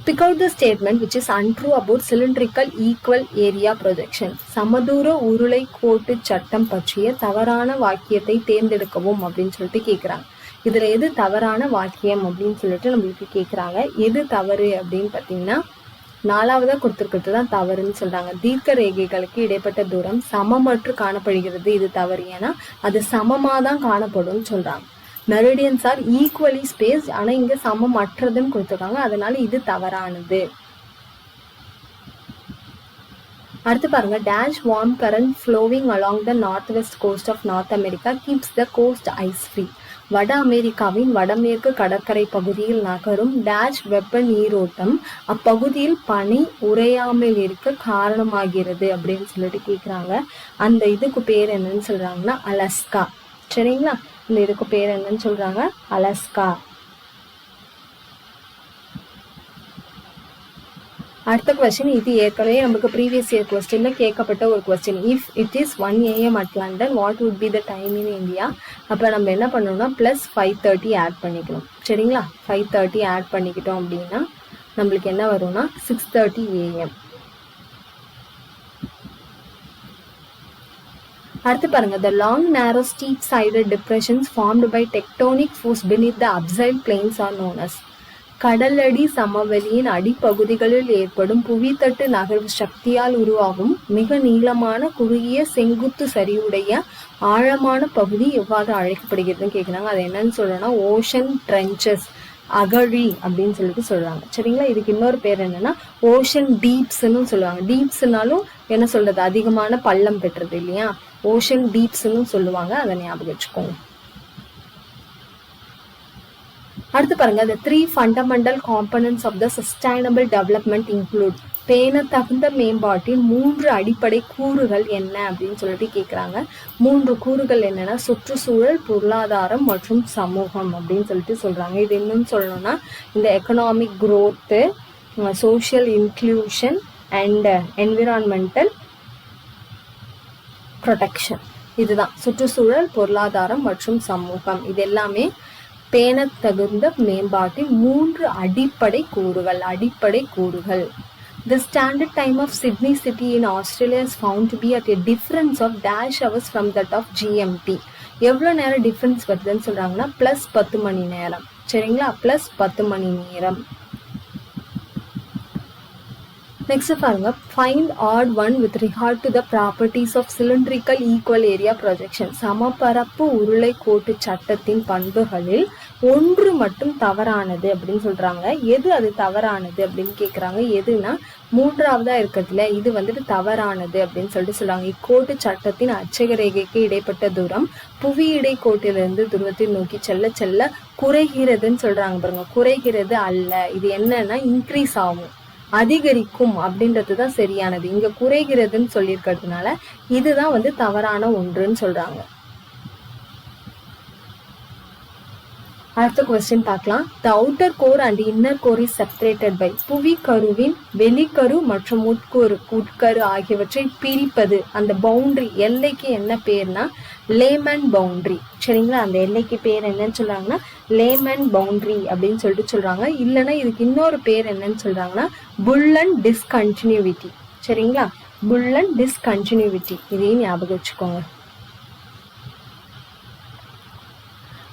[SPEAKER 1] Pick out the statement which is untrue about cylindrical equal area projection. சமதூர உருளை கோட்டு சட்டம் பற்றிய தவறான வாக்கியத்தை தேர்ந்தெடுக்கவும் அப்படின்னு சொல்லிட்டு கேட்குறாங்க. இதுல எது தவறான வாக்கியம் அப்படின்னு சொல்லிட்டு நம்மளுக்கு கேட்குறாங்க. எது தவறு அப்படின்னு பார்த்தீங்கன்னா 4வதா கொடுத்துருக்கிறது தான் தவறுன்னு சொல்றாங்க. தீர்க்க ரேகைகளுக்கு இடைப்பட்ட தூரம் சமமற்று காணப்படுகிறது, இது தவறு. ஏன்னா அது சமமா தான் காணப்படும் சொல்றாங்க. மெரிடியன்ஸ் ஆர் ஈக்குவலி ஸ்பேஸ்ட், ஆனா இங்க சமமற்றதுன்னு கொடுத்துருக்காங்க, அதனால இது தவறானது. அடுத்து பாருங்க, dash warm current flowing along the North West coast of North America keeps the coast ice free. வட அமெரிக்காவின் வடமேற்கு கடற்கரை பகுதியில் நகரும் டேஷ் வெப்ப நீரோட்டம் அப்பகுதியில் பனி உறையாமல் இருக்க காரணமாகிறது அப்படின்னு சொல்லிட்டு கேக்குறாங்க. அந்த இதுக்கு பேர் என்னன்னு சொல்றாங்கன்னா அலஸ்கா. சரிங்களா? இந்த இதுக்கு பேர் என்னன்னு சொல்றாங்க, அலஸ்கா. அடுத்த கொஸ்டின், இது ஏற்கனவே நமக்கு ப்ரீவியஸ் இயர் கொஸ்டின்ல கேட்கப்பட்ட ஒரு question. If it is 1 AM at London what would be the time in India? அப்போ நம்ம என்ன பண்ணணும்னா +5:30 ஆட் பண்ணிக்கணும். சரிங்களா? 5:30 ஆட் பண்ணிக்கிட்டோம் அப்படின்னா நம்மளுக்கு என்ன வரும்னா 6:30 AM. அடுத்து பாருங்க, the long narrow steep sided depressions formed by tectonic force beneath the abyssal plains are known as. கடலடி சமவெளியின் அடிப்பகுதிகளில் ஏற்படும் புவித்தட்டு நகர்வு சக்தியால் உருவாகும் மிக நீளமான குறுகிய செங்குத்து சரிவுடைய ஆழமான பகுதி எவ்வாறு அழைக்கப்படுகிறதுன்னு கேட்குறாங்க. அது என்னன்னு சொல்றோம்னா ஓஷன் ட்ரென்ச்சஸ், அகழி அப்படின்னு சொல்லிட்டு சொல்றாங்க. சரிங்களா? இதுக்கு இன்னொரு பேர் என்னன்னா ஓஷன் டீப்ஸ்ன்னு சொல்லுவாங்க. டீப்ஸ்னாலும் என்ன சொல்றது, அதிகமான பள்ளம் பெற்றது இல்லையா, ஓஷன் டீப்ஸ்ன்னு சொல்லுவாங்க. அதை ஞாபகம் வச்சுக்கோங்க. அடுத்து பாருங்க, the 3 fundamental components of the sustainable development include. பேண தகுந்த மேம்பாட்டின் 3 அடிப்படை கூறுகள் என்ன அப்படின்னு சொல்லிட்டு கேட்குறாங்க. 3 கூறுகள் என்னன்னா சுற்றுச்சூழல், பொருளாதாரம் மற்றும் சமூகம் அப்படின்னு சொல்லிட்டு சொல்றாங்க. இது இன்னும் சொல்லணும்னா இந்த economic growth, social inclusion and environmental protection. இதுதான் சுற்றுச்சூழல், பொருளாதாரம் மற்றும் சமூகம். இது எல்லாமே பேணத்தகுந்த மேம்பாட்டின் 3 அடிப்படை கூறுகள். The standard time of Sydney city in Australia is found to be at a difference of dash hours from that of GMT. எவ்வளோ நேரம் டிஃப்ரென்ஸ் வருதுன்னு சொல்றாங்கன்னா +10 மணி நேரம். சரிங்களா, +10 மணி நேரம். Next பாருங்க, find odd one with regard to the properties of cylindrical equal area projection. சமபரப்பு உருளை கோட்டு சட்டத்தின் பண்புகளில் ஒன்று மட்டும் தவறானது அப்படின்னு சொல்றாங்க. எது அது தவறானது அப்படின்னு கேக்குறாங்க. எதுனா மூன்றாவதா இருக்கிறதுல இது வந்துட்டு தவறானது அப்படின்னு சொல்றாங்க. இக்கோட்டு சட்டத்தின் அச்சக ரேகைக்கு இடைப்பட்ட தூரம் புவி இடை கோட்டிலிருந்து துருவத்தை நோக்கி செல்ல செல்ல குறைகிறதுன்னு சொல்றாங்க. பாருங்க, குறைகிறது அல்ல, இது என்னன்னா இன்க்ரீஸ் ஆகும், அதிகரிக்கும் அப்படின்றதுதான் சரியானது. இங்க குறைகிறதுன்னு சொல்லியிருக்கிறதுனால இதுதான் வந்து தவறான ஒன்றுன்னு சொல்றாங்க. அடுத்த கொஸ்டின் பார்க்கலாம். The outer core and inner core is separated by. புவி கருவின் வெளிக்கரு மற்றும் உட்கரு ஆகியவற்றை பிரிப்பது, அந்த பவுண்டரி எல்லைக்கு என்ன பேர்னா லேமன் பவுண்டரி. சரிங்களா, அந்த எல்லைக்கு பேர் என்னன்னு சொல்றாங்கன்னா லேமன் பவுண்டரி அப்படின்னு சொல்றாங்க. இல்லைன்னா இதுக்கு இன்னொரு பேர் என்னன்னு சொல்றாங்கன்னா புல் அண்ட் டிஸ்கண்டினியூவிட்டி. சரிங்களா, புல் அண்ட் டிஸ்கண்டினியூவிட்டி, இதையும் ஞாபகம் வச்சுக்கோங்க.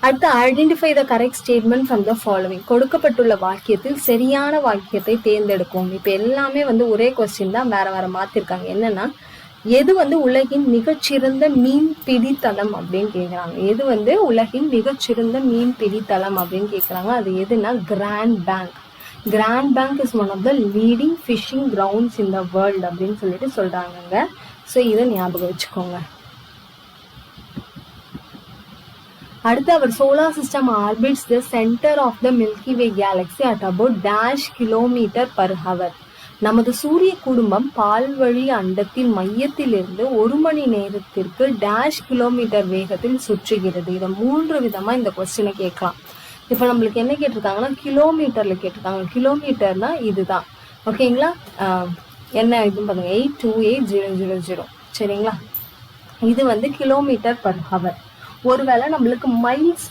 [SPEAKER 1] அடுத்து identify the correct statement from the following. கொடுக்கப்பட்டுள்ள வாக்கியத்தில் சரியான வாக்கியத்தை தேர்ந்தெடுக்கும். இப்ப எல்லாமே வந்து ஒரே கொஸ்டின் தான், வேற வேற மாத்திருக்காங்க. என்னன்னா எது வந்து உலகின் மிகச்சிறந்த மீன் பிடித்தளம் அப்படின்னு கேக்குறாங்க. எது வந்து உலகின் மிகச்சிறந்த மீன் பிடித்தளம் அப்படின்னு கேக்குறாங்க. அது எதுனா Grand Bank. Grand Bank is one of the leading fishing grounds in the world அப்படின்னு சொல்றாங்க. ஸோ இதை ஞாபகம் வச்சுக்கோங்க. அடுத்து our solar system orbits the centre of the Milky Way galaxy at about dash km/h. நமது சூரிய குடும்பம் பால்வழி அண்டத்தின் மையத்திலிருந்து 1 மணி நேரத்திற்கு டேஷ் கிலோமீட்டர் வேகத்தில் சுற்றுகிறது. இதை 3 விதமா இந்த கொஸ்டினை கேட்கலாம். இப்ப நம்மளுக்கு என்ன கேட்டிருக்காங்கன்னா கிலோமீட்டர்ல கேட்டிருக்காங்க. கிலோமீட்டர்னா இதுதான், ஓகேங்களா. என்ன இதுன்னு பாருங்க, 828000. சரிங்களா, இது வந்து km/h. ஒருவேளை நம்மளுக்கு மைல்ஸ்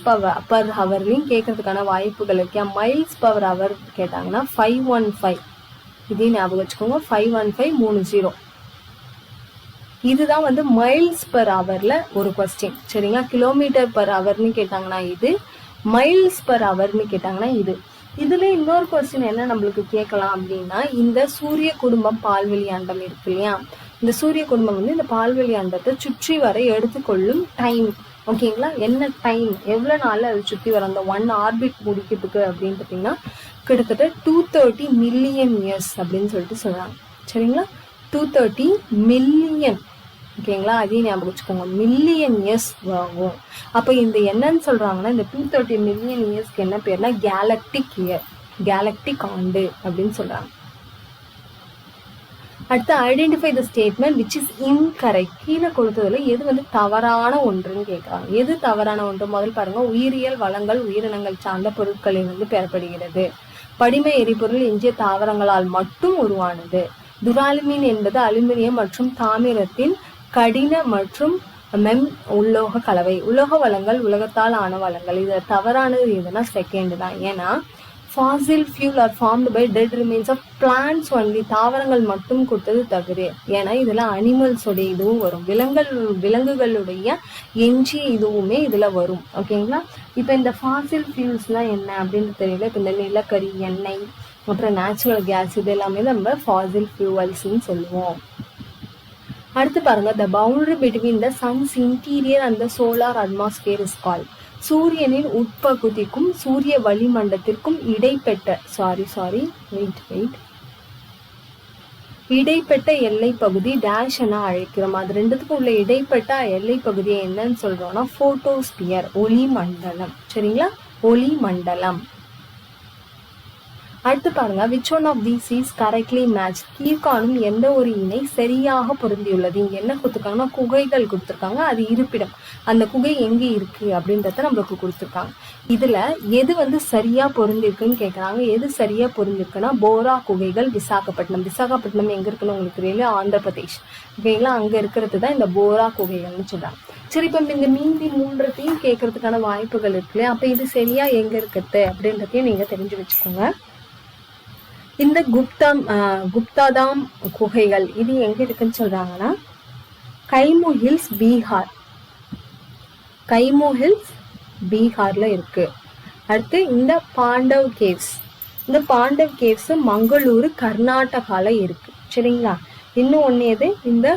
[SPEAKER 1] பர் ஹவர்லையும் கேட்கறதுக்கான வாய்ப்புகள் இருக்கு. மைல்ஸ்/h கேட்டாங்கன்னா 515, இதையும் ஞாபகம் வச்சுக்கோங்க, 51530. இதுதான் வந்து மைல்ஸ்/ஹவர்ல ஒரு கொஸ்டின். சரிங்களா, km/h கேட்டாங்கன்னா இது, மைல்ஸ்/ஹவர்னு கேட்டாங்கன்னா இது. இதுல இன்னொரு கொஸ்டின் என்ன நம்மளுக்கு கேட்கலாம் அப்படின்னா, இந்த சூரிய குடும்பம் பால்வெளி அண்டம் இருக்கு இல்லையா, இந்த சூரிய குடும்பம் வந்து இந்த பால்வெளி அண்டத்தை சுற்றி வர எடுத்துக்கொள்ளும் டைம், ஓகேங்களா, என்ன டைம், எவ்வளவு நாள் அது சுற்றி வர அந்த 1 ஆர்பிட் முடிக்கிறதுக்கு அப்படின்னு பார்த்தீங்கன்னா கிட்டத்தட்ட 230 மில்லியன் இயர்ஸ் அப்படின்னு சொல்றாங்க. சரிங்களா, 230 மில்லியன், ஓகேங்களா, அதையும் ஞாபகம் வச்சுக்கோங்க, மில்லியன் இயர்ஸ் ஆகும். அப்ப இந்த என்னன்னு சொல்றாங்கன்னா இந்த 230 மில்லியன் இயர்ஸ்க்கு என்ன பேர்னா கேலக்டிக் இயர், கேலக்டிக் ஆண்டு அப்படின்னு சொல்றாங்க. அடுத்து identify the statement which is incorrect. கீழே கொடுத்ததுல எது வந்து தவறான ஒன்றுன்னு கேட்கறாங்க. எது தவறான ஒன்று? முதல் பாருங்க, உயிரியல் வளங்கள் உயிரினங்கள் சார்ந்த பொருட்களிலிருந்து பெறப்படுகிறது. படிம எரிபொருள் எஞ்சிய தாவரங்களால் மட்டும் உருவானது. துராலுமின் என்பது அலுமினியம் மற்றும் தாமிரத்தின் கடின மற்றும் மெம் உலோக கலவை. உலோக வளங்கள் உலகத்தால் ஆன வளங்கள். இது தவறானது எதுனா செகண்ட் தான். ஏன்னா fossil fuel are formed by dead remains of plants only. தாவரங்கள் மட்டும் கொடுத்தது தவறு. ஏன்னா இதுல அனிமல்ஸோட இதுவும் வரும், விலங்குகளுடைய எஞ்சிய இதுவுமே இதுல வரும், ஓகேங்களா. இப்ப இந்த fossil fuels எல்லாம் என்ன அப்படின்னு தெரியல. இப்ப இந்த நிலக்கரி, எண்ணெய், அப்புறம் நேச்சுரல் கேஸ், இது எல்லாமே நம்ம fossil fuelsன்னு சொல்லுவோம். அடுத்து பாருங்க, the boundary between the sun's interior and the solar atmosphere is called. சூரியனின் உட்பகுதிக்கும் சூரிய வளிமண்டலத்திற்கும் இடைப்பட்ட எல்லை பகுதி டேஷ் என அழைக்கிறோம். அது ரெண்டுத்துக்கும் உள்ள இடைப்பட்ட எல்லை பகுதியை என்னன்னு சொல்றோம்னா போட்டோஸ்பியர், ஒளி மண்டலம். சரிங்களா, ஒளி மண்டலம். அடுத்து பாருங்க, which one of these is correctly matched. கீழ்காணும் எந்த ஒரு இணை சரியாக பொருந்தியுள்ளது. இங்க என்ன கொடுத்துருக்காங்கன்னா குகைகள் கொடுத்துருக்காங்க, அது இருப்பிடம், அந்த குகை எங்க இருக்கு அப்படின்றத நம்மளுக்கு கொடுத்துருக்காங்க. இதுல எது வந்து சரியா பொருந்திருக்குன்னு கேக்குறாங்க. எது சரியா பொருந்திருக்குன்னா போரா குகைகள், விசாகப்பட்டினம். விசாகப்பட்டினம் எங்க இருக்குன்னு உங்களுக்கு தெரியல, ஆந்திர பிரதேஷ், ஓகேங்களா, அங்க இருக்கிறது தான் இந்த போரா குகைகள்னு சொல்றாங்க. சரி, இப்ப இந்த மீதி 3 கேட்கறதுக்கான வாய்ப்புகள் இருக்கு இல்லையா, அப்ப இது சரியா எங்க இருக்குது அப்படின்றதையும் நீங்க தெரிஞ்சு வச்சுக்கோங்க. இந்த குப்தாதாம் குகைகள் இது எங்க இருக்குன்னு சொல்றாங்கன்னா கைமு ஹில்ஸ் பீகார், கைமு ஹில்ஸ் பீகார்ல இருக்கு. அடுத்து இந்த பாண்டவ் கேவ்ஸ், இந்த பாண்டவ் கேவ்ஸ் மங்களூரு கர்நாடகால இருக்கு. சரிங்களா? இன்னும் ஒண்ணு எது, இந்த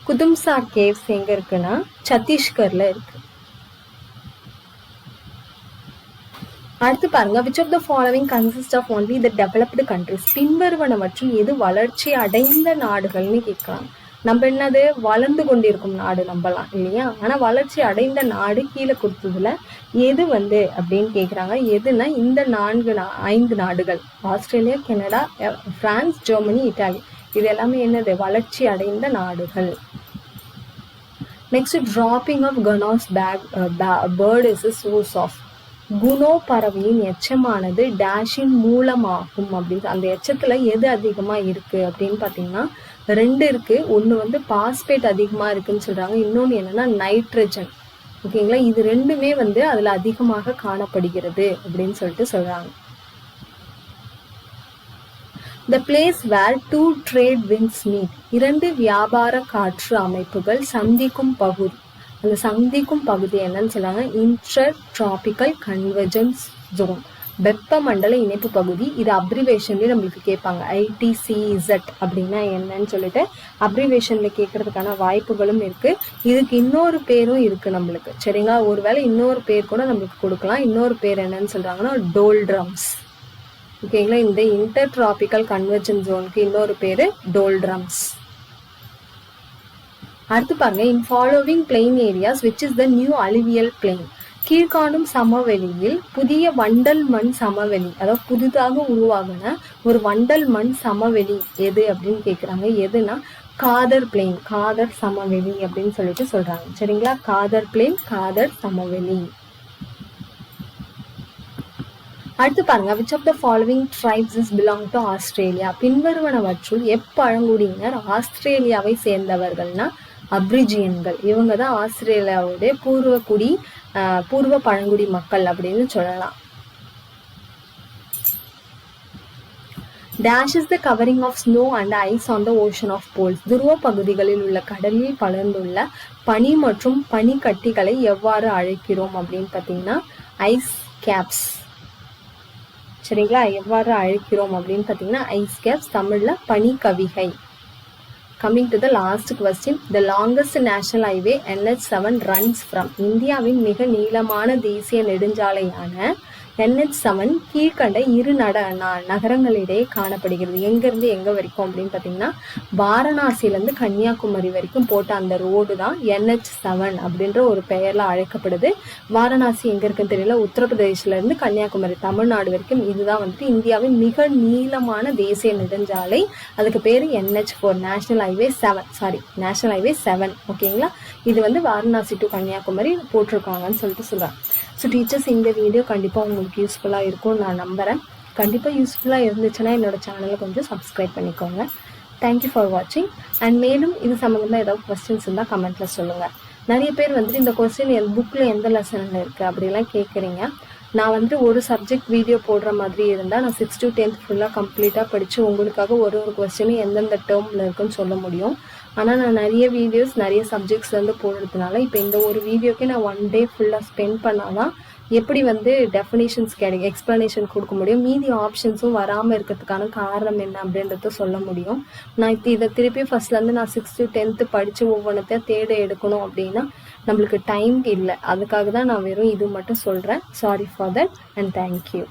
[SPEAKER 1] குதும்சார் கேவ்ஸ் எங்க இருக்குன்னா சத்தீஸ்கர்ல இருக்கு. அடுத்து பாருங்க, which of the following consists of only the developed countries? பின்வருவனவற்றில் எது வளர்ச்சி அடைந்த நாடுகள்னு கேட்கலாம். நம்ம என்னது, வளர்ந்து கொண்டிருக்கும் நாடு நம்பலாம் இல்லையா? ஆனா வளர்ச்சி அடைந்த நாடு கீழே கொடுத்ததுல எது அப்படின்னு கேக்குறாங்க. எதுனா இந்த 5 நாடுகள், Australia, Canada, France, Germany, Italy. இது எல்லாமே என்னது, வளர்ச்சி அடைந்த நாடுகள். Next, dropping of guanos bird is a source of. குணோ பறவையின் எச்சமானது டேஷின் மூலமாகும் அப்படின்னு. அந்த எச்சத்துல எது அதிகமா இருக்கு அப்படின்னு பாத்தீங்கன்னா 2 இருக்கு. ஒண்ணு பாஸ்பேட் அதிகமா இருக்குன்னு சொல்றாங்க, இன்னொன்னு என்னன்னா நைட்ரஜன். ஓகேங்களா? இது ரெண்டுமே அதுல அதிகமாக காணப்படுகிறது அப்படின்னு சொல்லிட்டு சொல்றாங்க. The place where 2 trade winds meet, 2 வியாபார காற்று அமைப்புகள் சந்திக்கும் பகுதி. அந்த சந்திக்கும் பகுதி என்னன்னு சொல்றாங்க, இன்டர் டிராபிக்கல் கன்வர்ஜென்ஸ் ஜோன், வெப்பமண்டல இணைப்பு பகுதி. இது அப்ரிவேஷன்லயே நம்மளுக்கு கேட்பாங்க, ITCZ அப்படின்னா என்னன்னு சொல்லிட்டு அப்ரிவேஷன்ல கேட்கறதுக்கான வாய்ப்புகளும் இருக்கு. இதுக்கு இன்னொரு பேரும் இருக்கு நம்மளுக்கு. சரிங்களா? ஒருவேளை இன்னொரு பேர் கூட நம்மளுக்கு கொடுக்கலாம். இன்னொரு பேர் என்னன்னு சொல்றாங்கன்னா டோல்ட்ரம்ஸ். ஓகேங்களா? இந்த இன்டர் டிராபிக்கல் கன்வர்ஜென்ஸ் ஜோனுக்கு இன்னொரு பேரு டோல்ட்ரம்ஸ். அடுத்து பாருங்க, in following plain areas which is the new alluvial plain. கீழ்காணும் சமவெளியில் புதிய வண்டல் மண் சமவெளி, அதாவது புதிதாக உருவாகின ஒரு வண்டல் மண் சமவெளி எது அப்படின்னு கேக்குறாங்க. எதுனா காதர் பிளெயின், காதர் சமவெளி அப்படின்னு சொல்லிட்டு சொல்றாங்க. சரிங்களா? காதர் பிளெயின், காதர் சமவெளி. அடுத்து பாருங்க, which of the following tribes is belong to Australia? பின்வருவனவற்றுள் எப்பழங்குடியினர் ஆஸ்திரேலியாவை சேர்ந்தவர்கள்னா அப்ரிஜியன்கள். இவங்க தான் ஆஸ்திரேலியாவுடைய பூர்வ பழங்குடி மக்கள் அப்படின்னு சொல்லலாம். Dash is the covering of snow and ice on the ocean of poles. துருவ பகுதிகளில் உள்ள கடலில் படர்ந்துள்ள பனி மற்றும் பனிக்கட்டிகளை எவ்வாறு அழைக்கிறோம் அப்படின்னு பாத்தீங்கன்னா ஐஸ் கேப்ஸ். சரிங்களா? எவ்வாறு அழைக்கிறோம் அப்படின்னு பாத்தீங்கன்னா ஐஸ் கேப்ஸ், தமிழ்ல பனிக்கவிகை. Coming to the last question, the longest national highway NH7 runs from. இந்தியாவின் மிக நீளமான தேசிய நெடுஞ்சாலையான NH7 கீழ்கண்ட 2 நகரங்களிடையே காணப்படுகிறது. எங்க இருந்து எங்க வரைக்கும் அப்படின்னு பாத்தீங்கன்னா வாரணாசில இருந்து கன்னியாகுமரி வரைக்கும் போட்ட அந்த ரோடு தான் NH7 அப்படின்ற ஒரு பெயர்ல அழைக்கப்படுது. வாரணாசி எங்க இருக்குன்னு தெரியல, உத்தரப்பிரதேஷ்ல இருந்து கன்னியாகுமரி தமிழ்நாடு வரைக்கும். இதுதான் இந்தியாவின் மிக நீளமான தேசிய நெடுஞ்சாலை. அதுக்கு பேரு NH4, நேஷனல் ஹைவே 7. ஓகேங்களா? இது வாரணாசி டு கன்னியாகுமரி போட்டிருக்காங்கன்னு சொல்லிட்டு சொல்றாங்க. ஸோ டீச்சர்ஸ், இந்த வீடியோ கண்டிப்பாக உங்களுக்கு யூஸ்ஃபுல்லாக இருக்கும் நான் நம்புகிறேன். கண்டிப்பாக யூஸ்ஃபுல்லாக இருந்துச்சுன்னா என்னோட சேனலை கொஞ்சம் சப்ஸ்கிரைப் பண்ணிக்கோங்க. தேங்க்யூ ஃபார் வாட்சிங். அண்ட் மேலும் இது சம்மந்தமாக ஏதாவது கொஸ்டின்ஸ் இருந்தால் கமெண்ட்டில் சொல்லுங்கள். நிறைய பேர் இந்த கொஸ்டின் புக்கில் எந்த லெசனில் இருக்குது அப்படிலாம் கேட்குறீங்க. நான் ஒரு சப்ஜெக்ட் வீடியோ போடுற மாதிரி இருந்தால் நான் 6th to 10th ஃபுல்லாக கம்ப்ளீட்டாக படித்து உங்களுக்காக ஒரு கொஸ்டினும் எந்தெந்த டேர்மில் இருக்குன்னு சொல்ல முடியும். ஆனால் நான் நிறைய வீடியோஸ் நிறைய சப்ஜெக்ட்ஸ்லேருந்து போடுறதுனால இப்போ இந்த ஒரு வீடியோக்கே நான் 1 day ஃபுல்லாக ஸ்பெண்ட் பண்ணாதான் எப்படி டெஃபினேஷன்ஸ் எக்ஸ்பிளனேஷன் கொடுக்க முடியும், மீதி ஆப்ஷன்ஸும் வராமல் இருக்கிறதுக்கான காரணம் என்ன அப்படின்றத சொல்ல முடியும். நான் இப்போ இதை திருப்பி ஃபர்ஸ்ட்லேருந்து நான் 6th to 10th படித்து ஒவ்வொன்றத்தையும் தேட எடுக்கணும் அப்படின்னா நம்மளுக்கு டைம் இல்லை. அதுக்காக தான் நான் வெறும் இது மட்டும் சொல்கிறேன். Sorry for that and thank you.